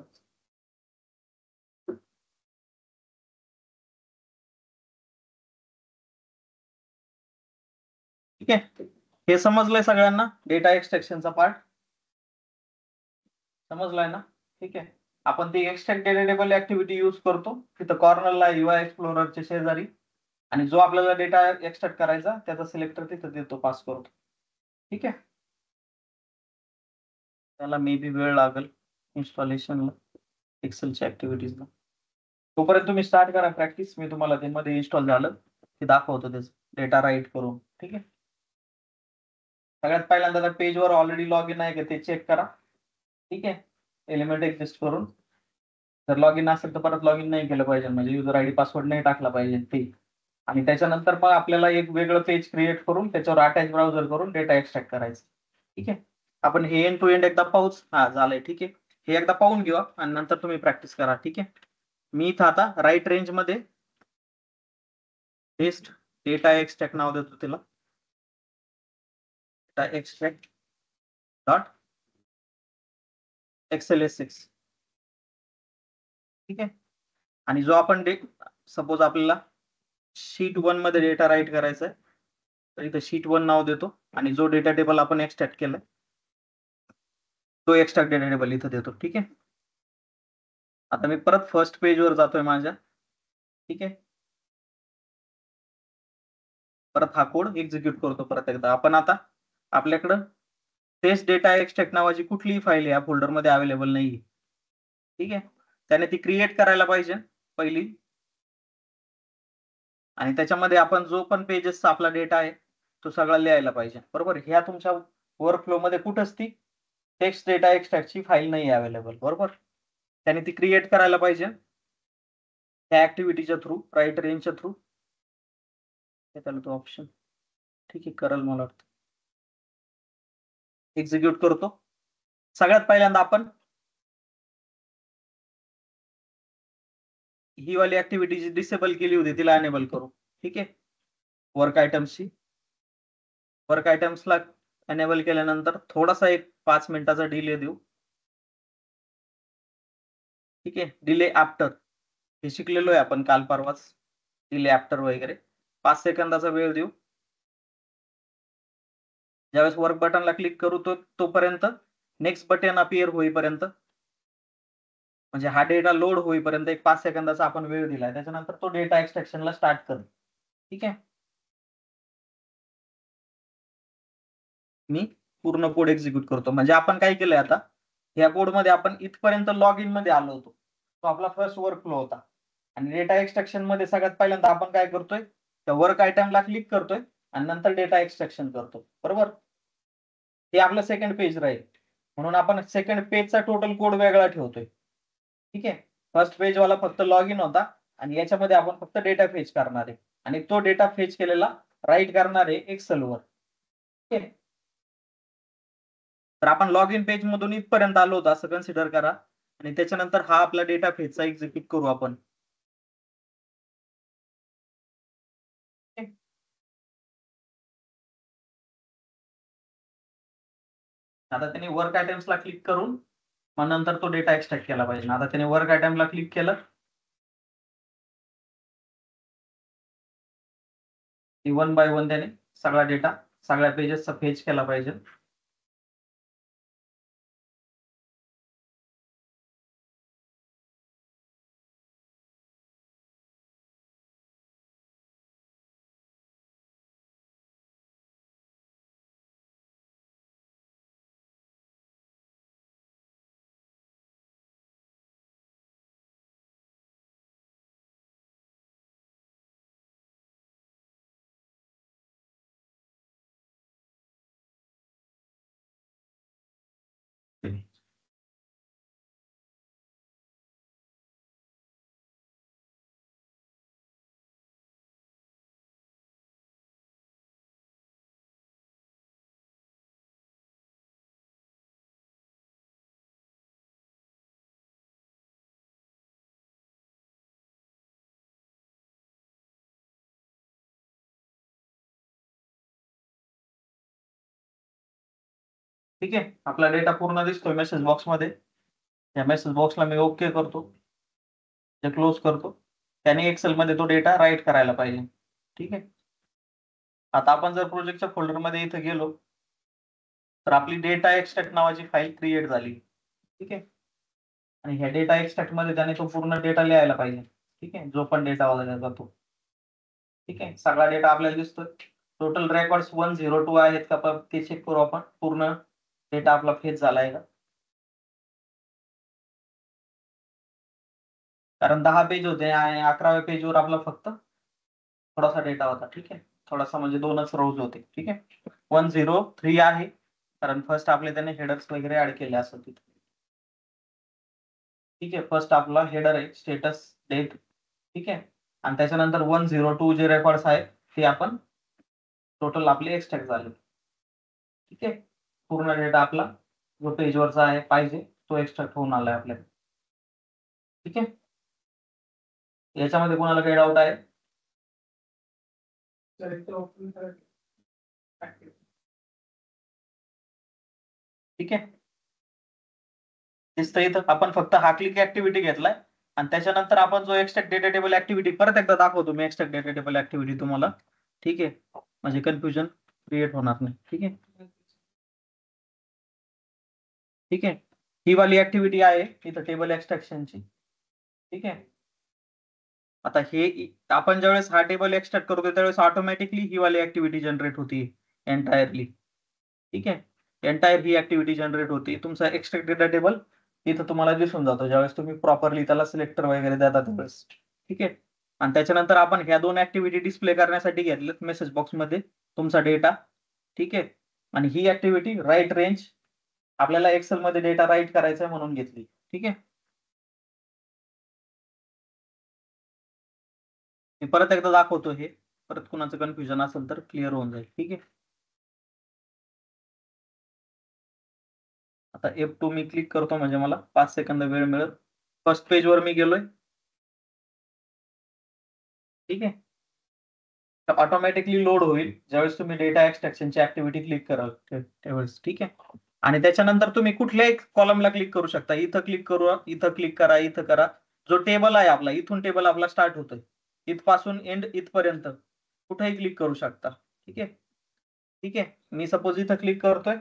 ठीक आहे. हे समजलंय सगळ्यांना, डेटा एक्सट्रॅक्शनचा पार्ट समजलाय ना? ठीक आहे. आपण ती extract data table activity use करतो तिथं कॉर्नरला UI एक्सप्लोररच्या शेजारी, आणि जो आपल्याला डेटा एक्सट्रॅक्ट करायचा त्याचा सिलेक्टर तिथं देतो, पास करतो. ठीक आहे. त्याला मे बी वेळ लागेल इन्स्टॉलेशनला, एक्सेलच्या ऍक्टिव्हिटीजला. तोपर्यंत तुम्ही स्टार्ट करा प्रॅक्टिस. मी तुम्हाला ते मध्ये इन्स्टॉल झालं ते दाखवतो, त्याचं डेटा राईट करून. ठीक आहे. सगळ्यात पहिल्यांदा त्या पेजवर ऑलरेडी लॉग इन आहे का ते चेक करा. ठीक आहे. एलिमेंट एक्झिस्ट करून, जर लॉग इन असेल तर परत लॉग इन नाही केलं पाहिजे, म्हणजे युजर आयडी पासवर्ड नाही टाकला पाहिजे ते. आणि त्याच्यानंतर मग आपल्याला एक वेगळं पेज क्रिएट करून त्याच्यावर अटॅच ब्राउझर करून डेटा एक्सट्रॅक्ट करायचं. ठीक आहे. आपण हे एंड टू एंड एकदा पाहूच. हा झालंय. ठीक आहे. हे एकदा पाहून घेऊ आणि नंतर तुम्ही प्रॅक्टिस करा. ठीक आहे. मी इथं आता राईट रेंज मध्ये टेस्ट डेटा एक्सट्रॅक्ट नाव देतो तिला. Data extract dot XLS6. ठीक आहे. आणि जो आपण सपोज आपल्याला शीट 1 मध्ये डेटा राईट करायचा आहे, तर इथं शीट 1 नाव देतो आणि जो डेटा टेबल आपण एक्सट्रॅक्ट केलाय तो एक्सट्रॅक्ट डेटा टेबल इथं देतो. ठीक आहे. आता मी परत फर्स्ट पेज वर जातोय माझ्या. ठीक आहे. परत हा कोड एक्झिक्यूट करतो परत एकदा. आपण आता आपल्याकडं टेस्ट डेटा एक्सट्रॅक्ट नावाची कुठलीही फाईल या फोल्डर मध्ये अवेलेबल नाहीये. ठीक आहे. त्याने ती क्रिएट करायला पाहिजे पहिली, आणि त्याच्यामध्ये आपण जो पण पेजेसचा आपला डेटा आहे तो सगळा लिहायला पाहिजे. बरोबर. ह्या तुमच्या वर्कफ्लो मध्ये कुठंच ती टेक्स्ट डेटा एक्सट्रॅक्टची फाईल नाही अवेलेबल. बरोबर. त्याने ती क्रिएट करायला पाहिजे त्या ऍक्टिव्हिटीच्या थ्रू, राईट रेंजच्या थ्रू. त्याला तो ऑप्शन ठीक आहे करल मला वाटतं. एक्झिक्यूट करतो. सगळ्यात पहिल्यांदा आपण ही वाली ऍक्टिव्हिटी जी डिसेबल केली होती तिला अनेबल करू. ठीक आहे. वर्क आयटम्सची, वर्क आयटम्सला एनेबल केल्यानंतर थोडासा एक 5 मिनिटाचा डिले देऊ. ठीक आहे. डिले आफ्टर हे शिकलेलो आहे आपण काल परवाच, डिले आफ्टर वगैरे. 5 सेकंदाचा वेळ देऊ. ज्यावेळेस वर्क बटनला क्लिक करू तोपर्यंत नेक्स्ट बटन अपियर होईपर्यंत, म्हणजे हा डेटा लोड होईपर्यंत एक 5 सेकंदाचा आपण वेळ दिलाय. त्याच्यानंतर तो डेटा एक्सट्रॅक्शनला स्टार्ट करेल. ठीक आहे. मी पूर्ण कोड एक्झिक्यूट करतो. म्हणजे आपण काय केलंय आता, या कोडमध्ये आपण इथपर्यंत लॉग इन मध्ये आलो होतो. तो आपला फर्स्ट वर्क फ्लो होता. आणि डेटा एक्सट्रॅक्शन मध्ये सगळ्यात पहिल्यांदा आपण काय करतोय, त्या वर्क आयटमला क्लिक करतोय आणि नंतर डेटा एक्सट्रॅक्शन करतो. बरोबर. हे आपलं सेकंड पेज राहील, म्हणून आपण सेकंड पेजचा टोटल कोड वेगळा ठेवतोय. ठीक आहे. फर्स्ट पेज वाला फक्त लॉग इन होता आणि याच्यामध्ये आपण फक्त डेटा फेच करणार आहे, आणि तो डेटा फेच केलेला राईट करणार आहे एक्सेलवर. ठीक आहे. तर आपण लॉग इन पेज मधून इथपर्यंत आलो होतो असं कन्सिडर करा, आणि त्याच्यानंतर हा आपला डेटा फेचचा एक्झिक्यूट करू आपण. आता त्याने वर्क आयटम्सला क्लिक करून मग नंतर तो डेटा एक्सट्रॅक्ट केला पाहिजे. आता त्याने वर्क आयटमला क्लिक केलं, वन बाय वन त्याने सगळा डेटा सगळ्या पेजेसचा फेच केला पाहिजे. ठीक आहे, आपला डेटा पूर्ण दिसतोय मेसेज बॉक्स मध्ये. या मेसेज बॉक्सला मी ओके करतो, ते क्लोज करतो. त्याने एक्सेल मध्ये तो डेटा राईट करायला पाहिजे. ठीक आहे, आता आपण जर प्रोजेक्टच्या फोल्डर मध्ये इथे गेलो तर आपली डेटा एक्सट्रॅक्ट नावाची फाईल क्रिएट झाली. ठीक आहे, आणि ह्या डेटा एक्सट्रॅक्ट मध्ये त्याने तो पूर्ण डेटा लिहायला पाहिजे. ठीक आहे, जो पण डेटा वगैरे जातो. ठीक आहे, सगळा डेटा आपल्याला दिसतोय. टोटल रेकॉर्ड्स 102 आहेत का ते चेक करू आपण. पूर्ण डेटा आपला फेच झालाय का, कारण 10 पेज होते आणि 11व्या पेजवर आपला फक्त थोडासा डेटा होता. ठीक आहे, थोडासा म्हणजे 2च रोज होते. ठीक आहे, 103 आहे कारण फर्स्ट आपले त्याने हेडर्स वगैरे ऍड केले असं तिथे. ठीक आहे, फर्स्ट आपला हेडर आहे स्टेटस डेट. ठीक आहे, आणि त्याच्यानंतर 102 जे रेकॉर्ड्स आहेत ते आपण टोटल आपले एक्सट्रॅक्ट झाले. ठीक आहे, पूर्ण डेटा आपला जो पेजवरचा आहे पाहिजे तो एक्सट्रॅक्ट होऊन आलाय आपल्याला. ठीक आहे, याच्यामध्ये कोणाला काही डाऊट आहे? ठीक आहे, दिसतं इथं आपण फक्त हा क्लिक ऍक्टिव्हिटी घेतलाय आणि त्याच्यानंतर आपण जो एक्सट्रॅक्ट डेटा टेबल ऍक्टिव्हिटी परत एकदा दाखवतो मी. एक्सट्रॅक्ट डेटा टेबल ऍक्टिव्हिटी तुम्हाला. ठीक आहे, म्हणजे कन्फ्युजन क्रिएट होणार नाही. ठीक आहे, ठीक आहे, ही वाली ऍक्टिव्हिटी आहे इथं टेबल एक्सट्रॅक्शनची. ठीक आहे, आता हे आपण ज्यावेळेस हा टेबल एक्सट्रॅक्ट करतो त्यावेळेस ऑटोमॅटिकली ही वाली ऍक्टिव्हिटी जनरेट होती एंटायरली. ठीक आहे, एंटायर ही ऍक्टिव्हिटी जनरेट होती. तुमचा एक्सट्रॅक्ट डेटा टेबल इथं तुम्हाला दिसून जातो ज्यावेळेस तुम्ही प्रॉपरली त्याला सिलेक्टर वगैरे देता त्यावेळेस. ठीक आहे, आणि त्याच्यानंतर आपण ह्या 2 ऍक्टिव्हिटी डिस्प्ले करण्यासाठी घेतल्यात मेसेज बॉक्स मध्ये तुमचा डेटा. ठीक आहे, आणि ही ऍक्टिव्हिटी राईट रेंज आपल्याला एक्सेल मध्ये डेटा राईट करायचा आहे म्हणून घेतली. ठीक आहे, मी परत एकदा दाखवतो हे, परत कुणाचं कन्फ्युजन असेल तर क्लिअर होऊन जाईल. ठीक आहे, आता F2 मी क्लिक करतो म्हणजे मला 5 सेकंद वेळ मिळेल. फर्स्ट पेज वर मी गेलोय. ठीक आहे, तर ऑटोमॅटिकली लोड होईल ज्यावेळेस तुम्ही डेटा एक्सट्रॅक्शनची ऍक्टिव्हिटी क्लिक कराल त्यावेळेस. ठीक आहे, आणि त्याच्यानंतर तुम्ही कुठल्याही कॉलमला क्लिक करू शकता. इथं क्लिक करू, इथं क्लिक करा, इथं करा. जो टेबल आहे आपला, इथून टेबल आपला स्टार्ट होतोय, इथपासून एंड इथपर्यंत कुठेही क्लिक करू शकता. ठीक आहे, ठीक आहे, मी सपोज इथं क्लिक करतोय,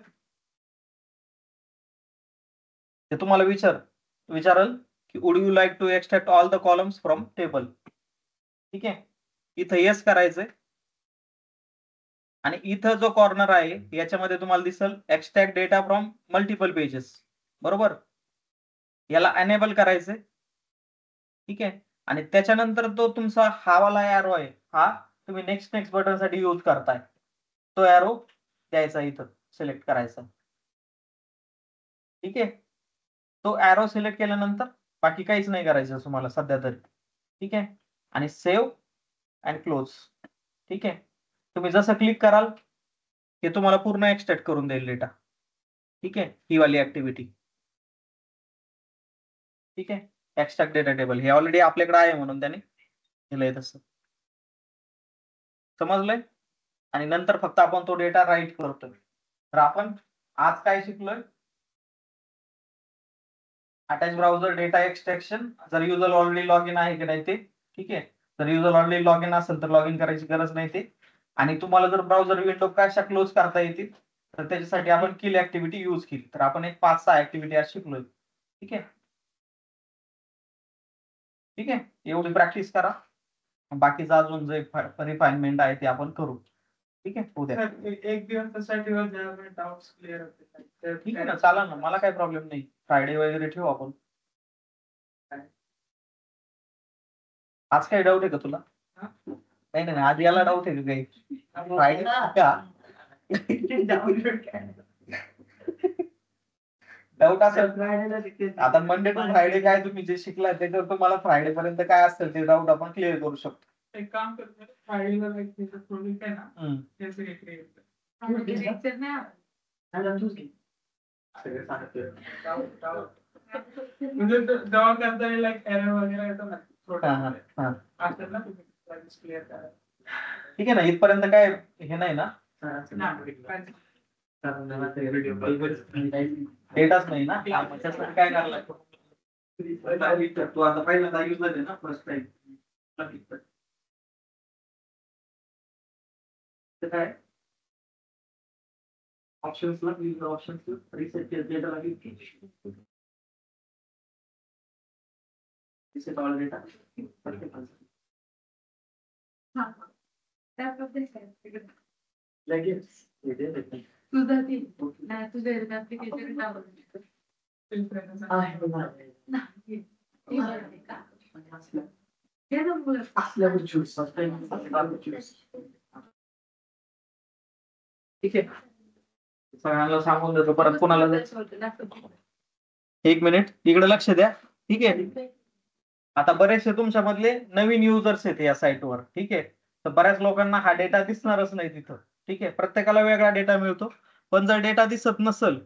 ते तुम्हाला विचारल की would you like to extract all the columns from table. ठीक आहे, इथं येस करायचंय आणि इथं जो कॉर्नर आहे याच्यामध्ये तुम्हाला दिसल extract data from multiple pages. बरोबर, याला अनेबल करायचंय. ठीक आहे, आणि त्याच्यानंतर तो तुमचा हा वाला एरो आहे, हा तुम्ही नेक्स्ट बटन साठी यूज करताय. तो एरो द्यायचा, इथं सिलेक्ट करायचा. ठीक आहे, तो एरो सिलेक्ट केल्यानंतर बाकी काहीच नाही करायचं तुम्हाला सध्या तरी. ठीक आहे, आणि सेव्ह अँड क्लोज. ठीक आहे, तुम्ही जसं क्लिक कराल ते तुम्हाला पूर्ण एक्सट्रॅक्ट करून देईल डेटा. ठीक आहे, ही वाली ऍक्टिव्हिटी. ठीक आहे, एक्सट्रॅक्ट डेटा टेबल हे ऑलरेडी आपल्याकडे आहे म्हणून त्याने दिलंय तसं. समजलंय, आणि नंतर फक्त आपण तो डेटा राईट करतोय. तर आपण आज काय शिकलोय? Attach browser data extraction. जर युजर ऑलरेडी लॉग इन आहे की नाही ते. ठीक आहे, जर युजर ऑलरेडी लॉग इन असेल तर लॉग इन करायची गरज नाही ते. आणि तुम्हाला जर ब्राउझर विंडो कशा क्लोज करता येतील तर त्याच्यासाठी आपण किल ऍक्टिव्हिटी यूज केली. तर आपण एक 5-6 ऍक्टिव्हिटी आज शिकलोय. ठीक आहे, ठीक आहे, एवढी प्रॅक्टिस करा. बाकीचं अजून जे रिफाइनमेंट आहे ते आपण करू. ठीक आहे, उद्या एक दिवसासाठी डाउट्स क्लिअर होते. ठीक आहे ना, चालेल ना, मला काही प्रॉब्लेम नाही. फ्रायडे वगैरे ठेवू आपण. आज काही डाऊट आहे का तुला? नाही नाही, आज याला डाऊट आहे का काही? फ्रायडे डाऊट असेल आता मंडे टू फ्रायडे काय तुम्ही जे शिकलाय त्याच्यावर तुम्हाला फ्रायडे पर्यंत काय असेल ते डाऊट आपण क्लिअर करू शकतो. एक काम करतो, फ्रायडेला प्रोजेक्ट आहे ना, त्याचं हे क्लिअर म्हणजे जेव्हा करता येईल एरर वगैरे येतो ना असतात ना, क्लिअर करा. ठीक आहे ना, इथपर्यंत काय हे नाही ना. डेटाच नाही ना त्यासाठी काय करायला लागतं तू आता पहिल्यांदा युजर आहे ना फर्स्ट टाइम काय ऑप्शन्सला ऑप्शन्स रिसेट डेटा लागेल रिसेट ऑल डेटा लगेच तुझं ती नाही तुझं ऍप्लिकेशन डाउनलोड असल्यावर चूज ठीक आहे सगळ्यांना सांगून देतो परत कोणाला एक मिनिट इकडे लक्ष द्या ठीक आहे आता बरेचसे तुमच्या मधले नवीन युजर्स आहेत या साईटवर ठीक आहे तर बऱ्याच लोकांना हा डेटा दिसणारच नाही तिथं ठीक आहे प्रत्येकाला वेगळा डेटा मिळतो पण जर डेटा दिसत नसेल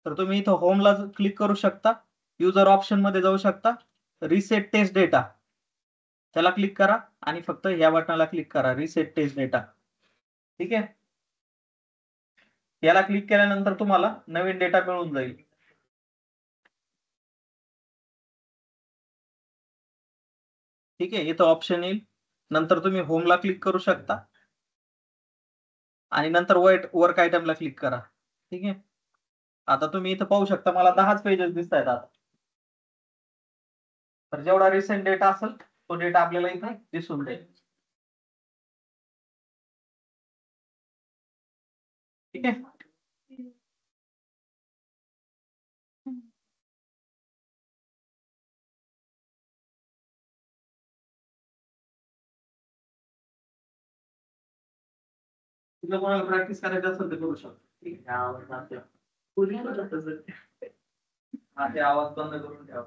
तर तुम्ही इथं होमला क्लिक करू शकता युजर ऑप्शन मध्ये जाऊ शकता रिसेट टेस्ट डेटा त्याला क्लिक करा आणि फक्त या बटनाला क्लिक करा रिसेट टेस्ट डेटा ठीक आहे याला क्लिक केल्यानंतर तुम्हाला नवीन डेटा मिळून जाईल ठीक आहे इथं ऑप्शन येईल नंतर तुम्ही होमला क्लिक करू शकता आणि नंतर वर्क आयटमला क्लिक करा ठीक आहे आता तुम्ही इथं पाहू शकता मला 10च पेजेस दिसत आहेत आता तर जेवढा रिसेंट डेटा असेल तो डेटा आपल्याला इथे दिसून जाईल ठीक आहे तुला कोणाला प्रॅक्टिस करायचं असेल तर करू शकतो हा ते आवाज बंद करून ठेवा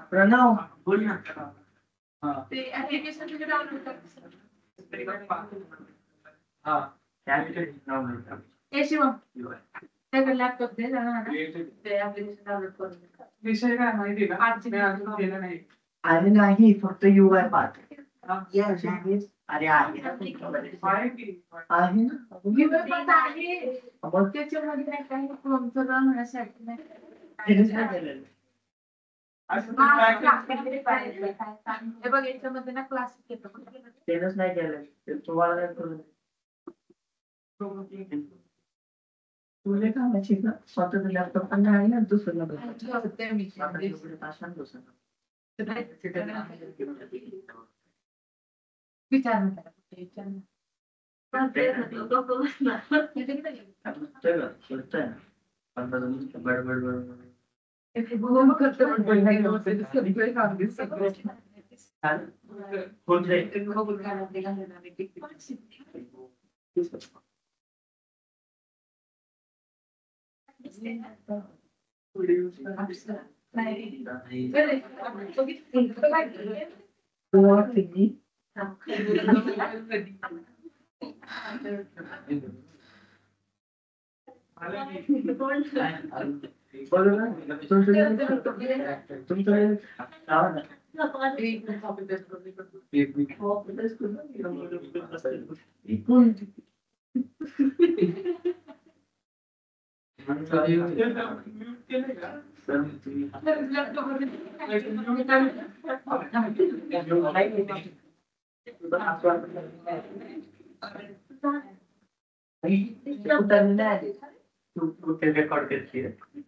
प्रणव बोल ना ते ऍप्लिकेशन तुझे डाउनलोड कर हा शिवम त्याकडे लॅपटॉप दे ना ते ऍप्लिकेशन डाउनलोड करून विषय काय माहिती का गेला नाही अरे नाही फक्त UI पाठ अरे आहे ना त्याच्यामध्ये नाही काही फॉर्मचं होण्यासाठी नाही बघ याच्यामध्ये ना क्लासेस येतो तेच नाही केलं तुम्हाला तुझे कामाची ना स्वतःच लॅपटॉप पण नाही ना दुसरं विचार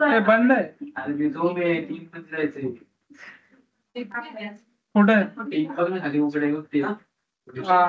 हे बंद आहे. कुठे हा.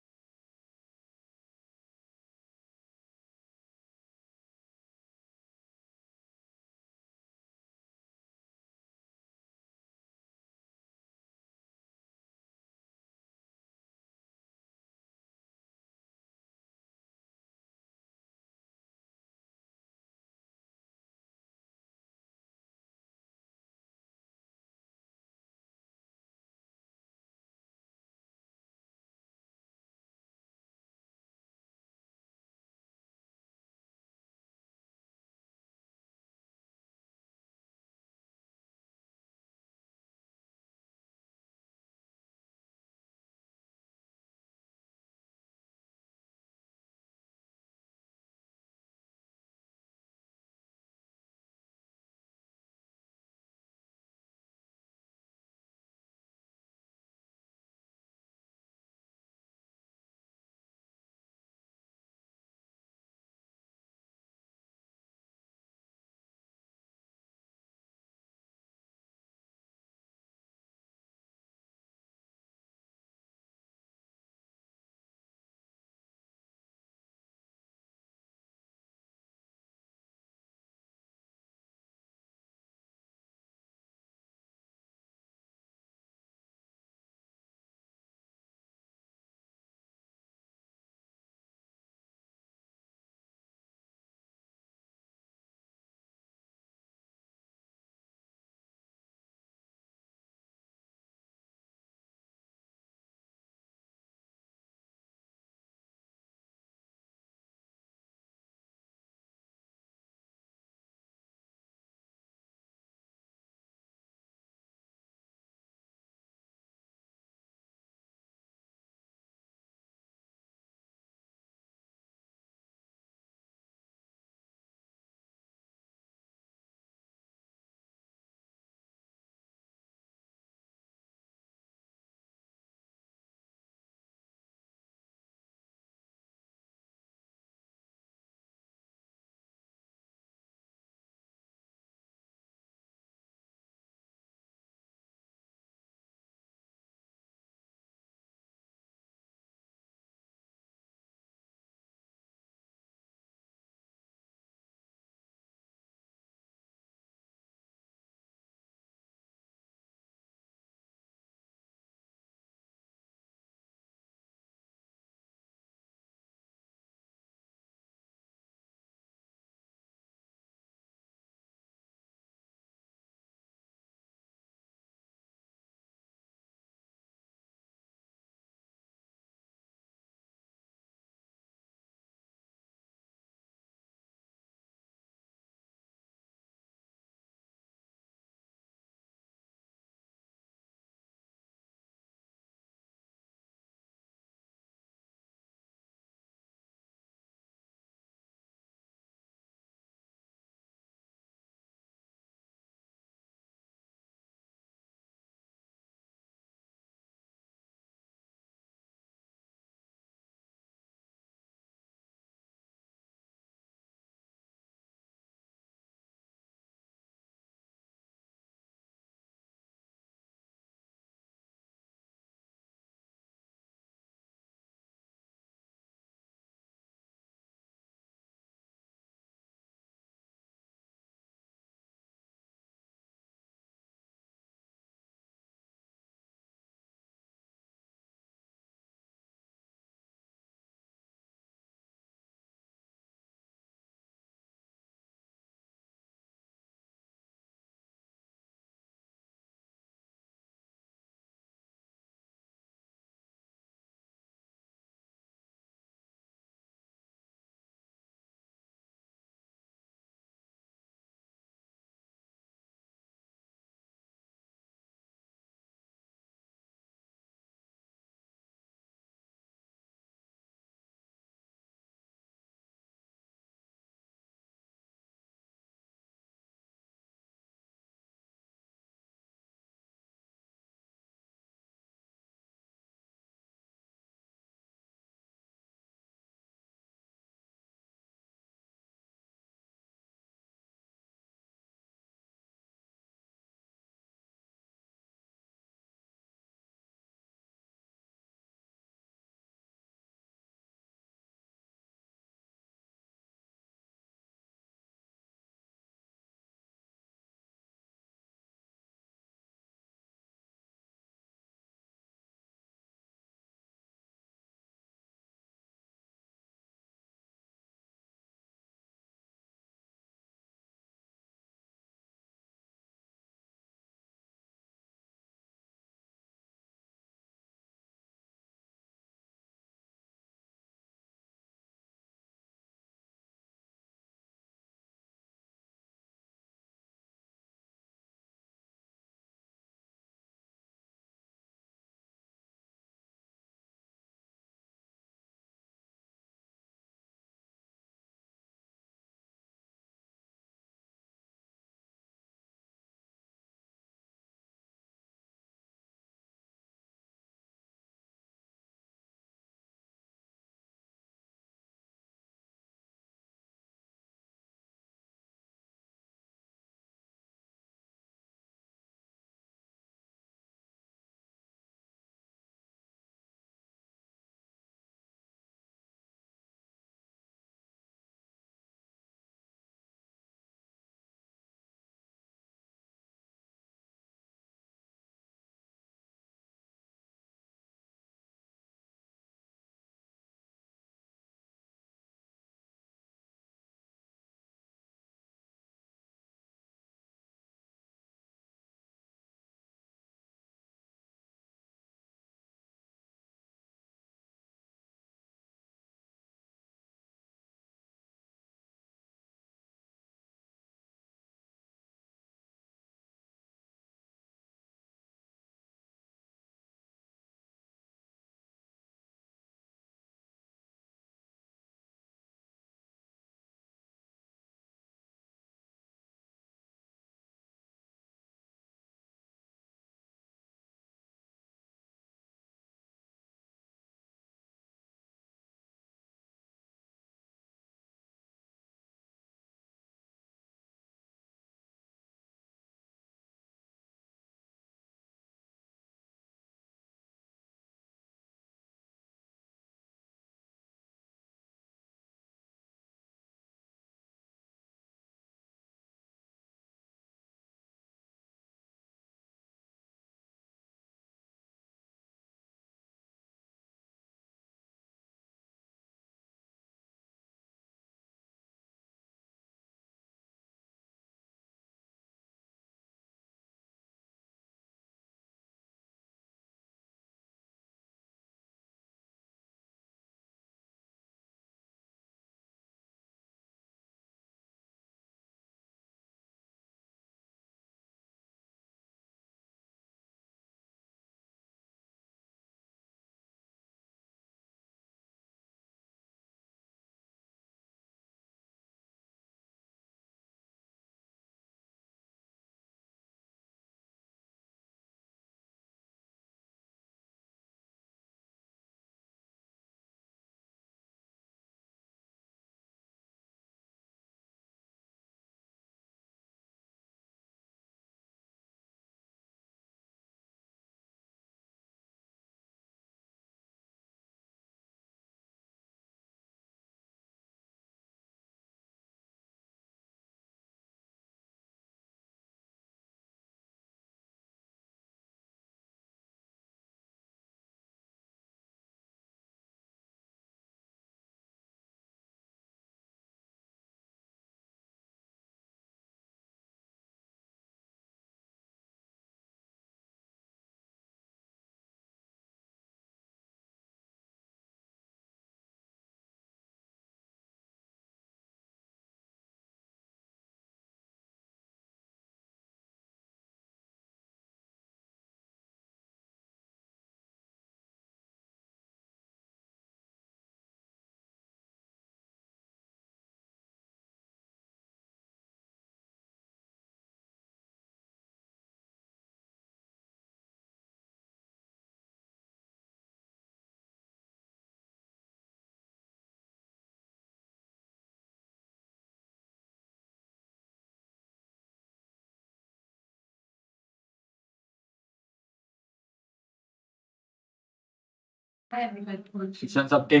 शिक्षण सबके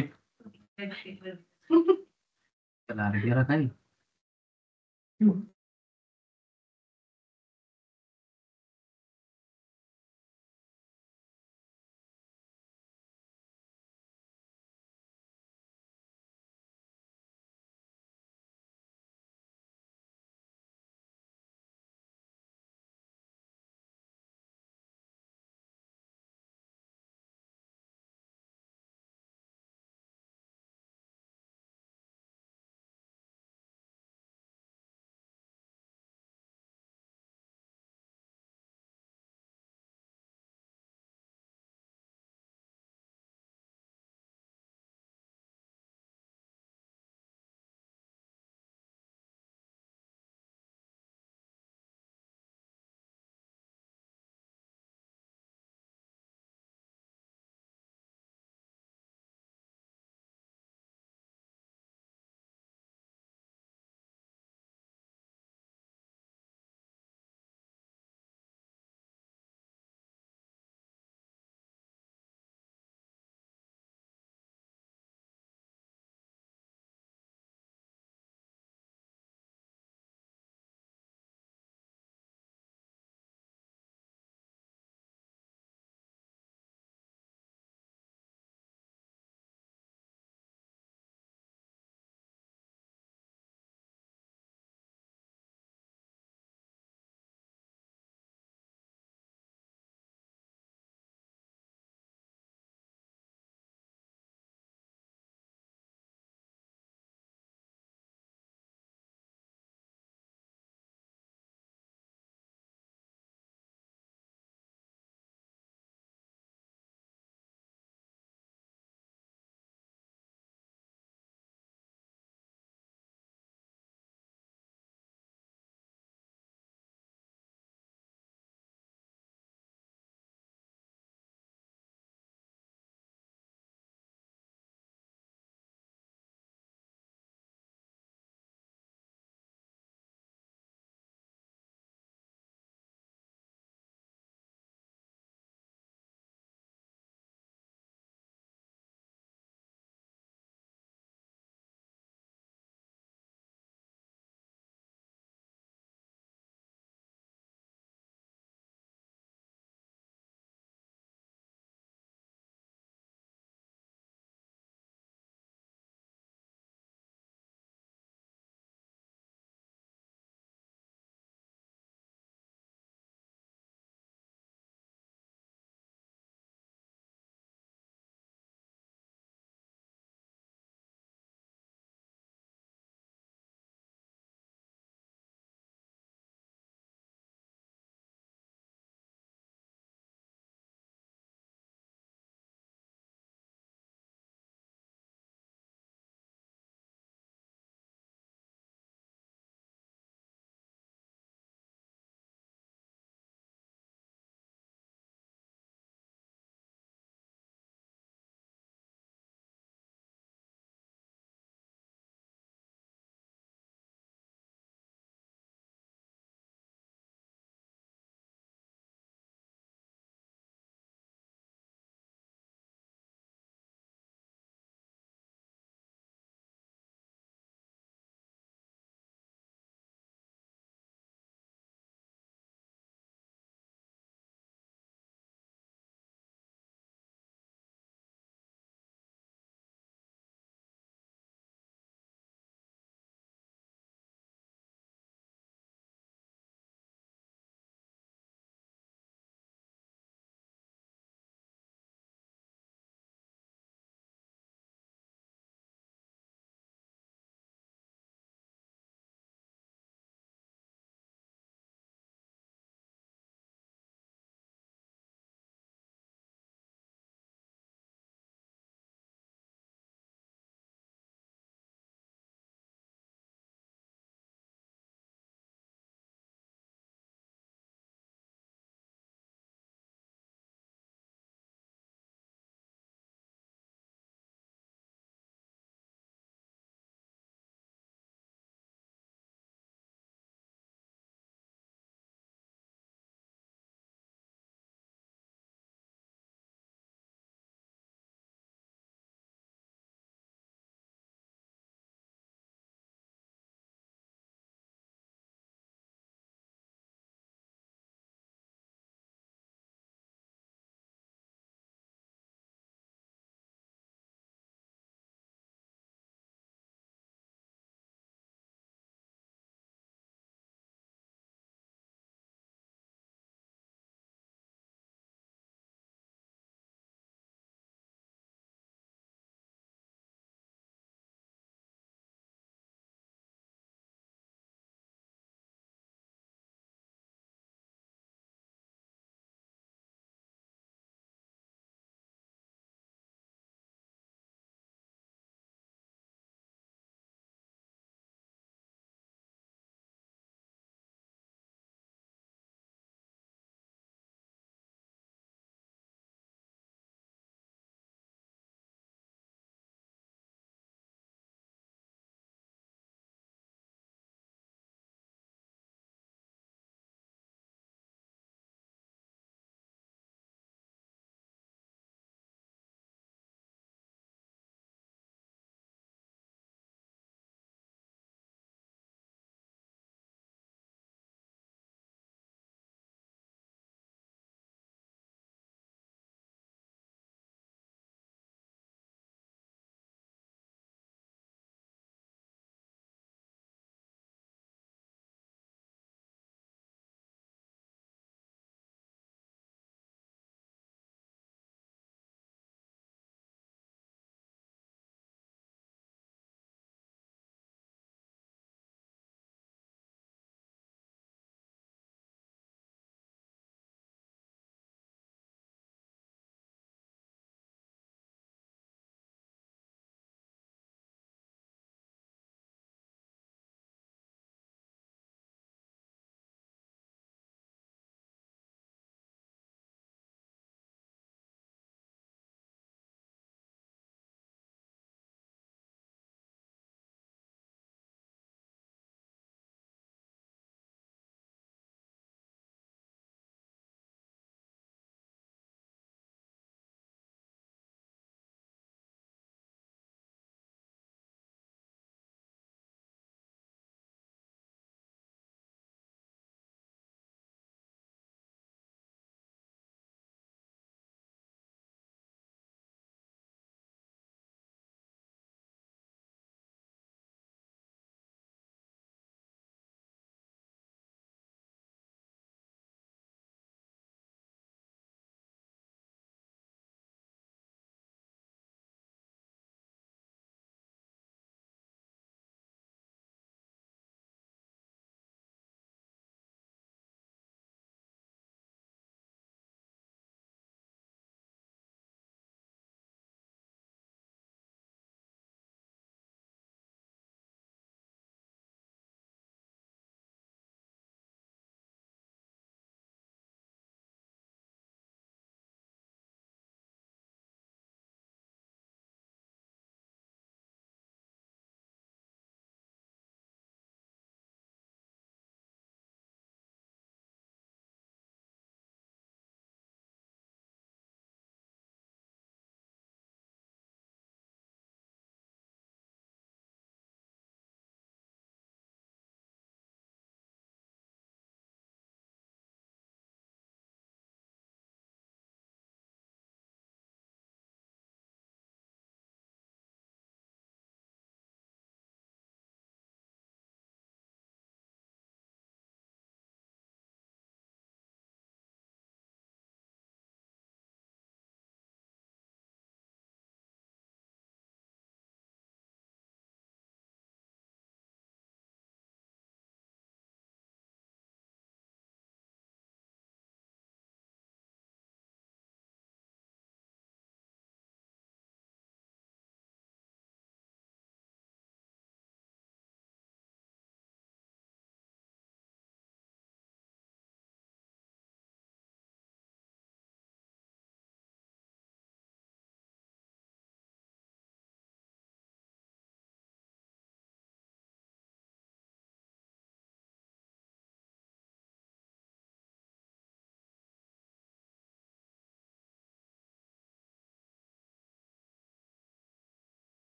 त्याला काय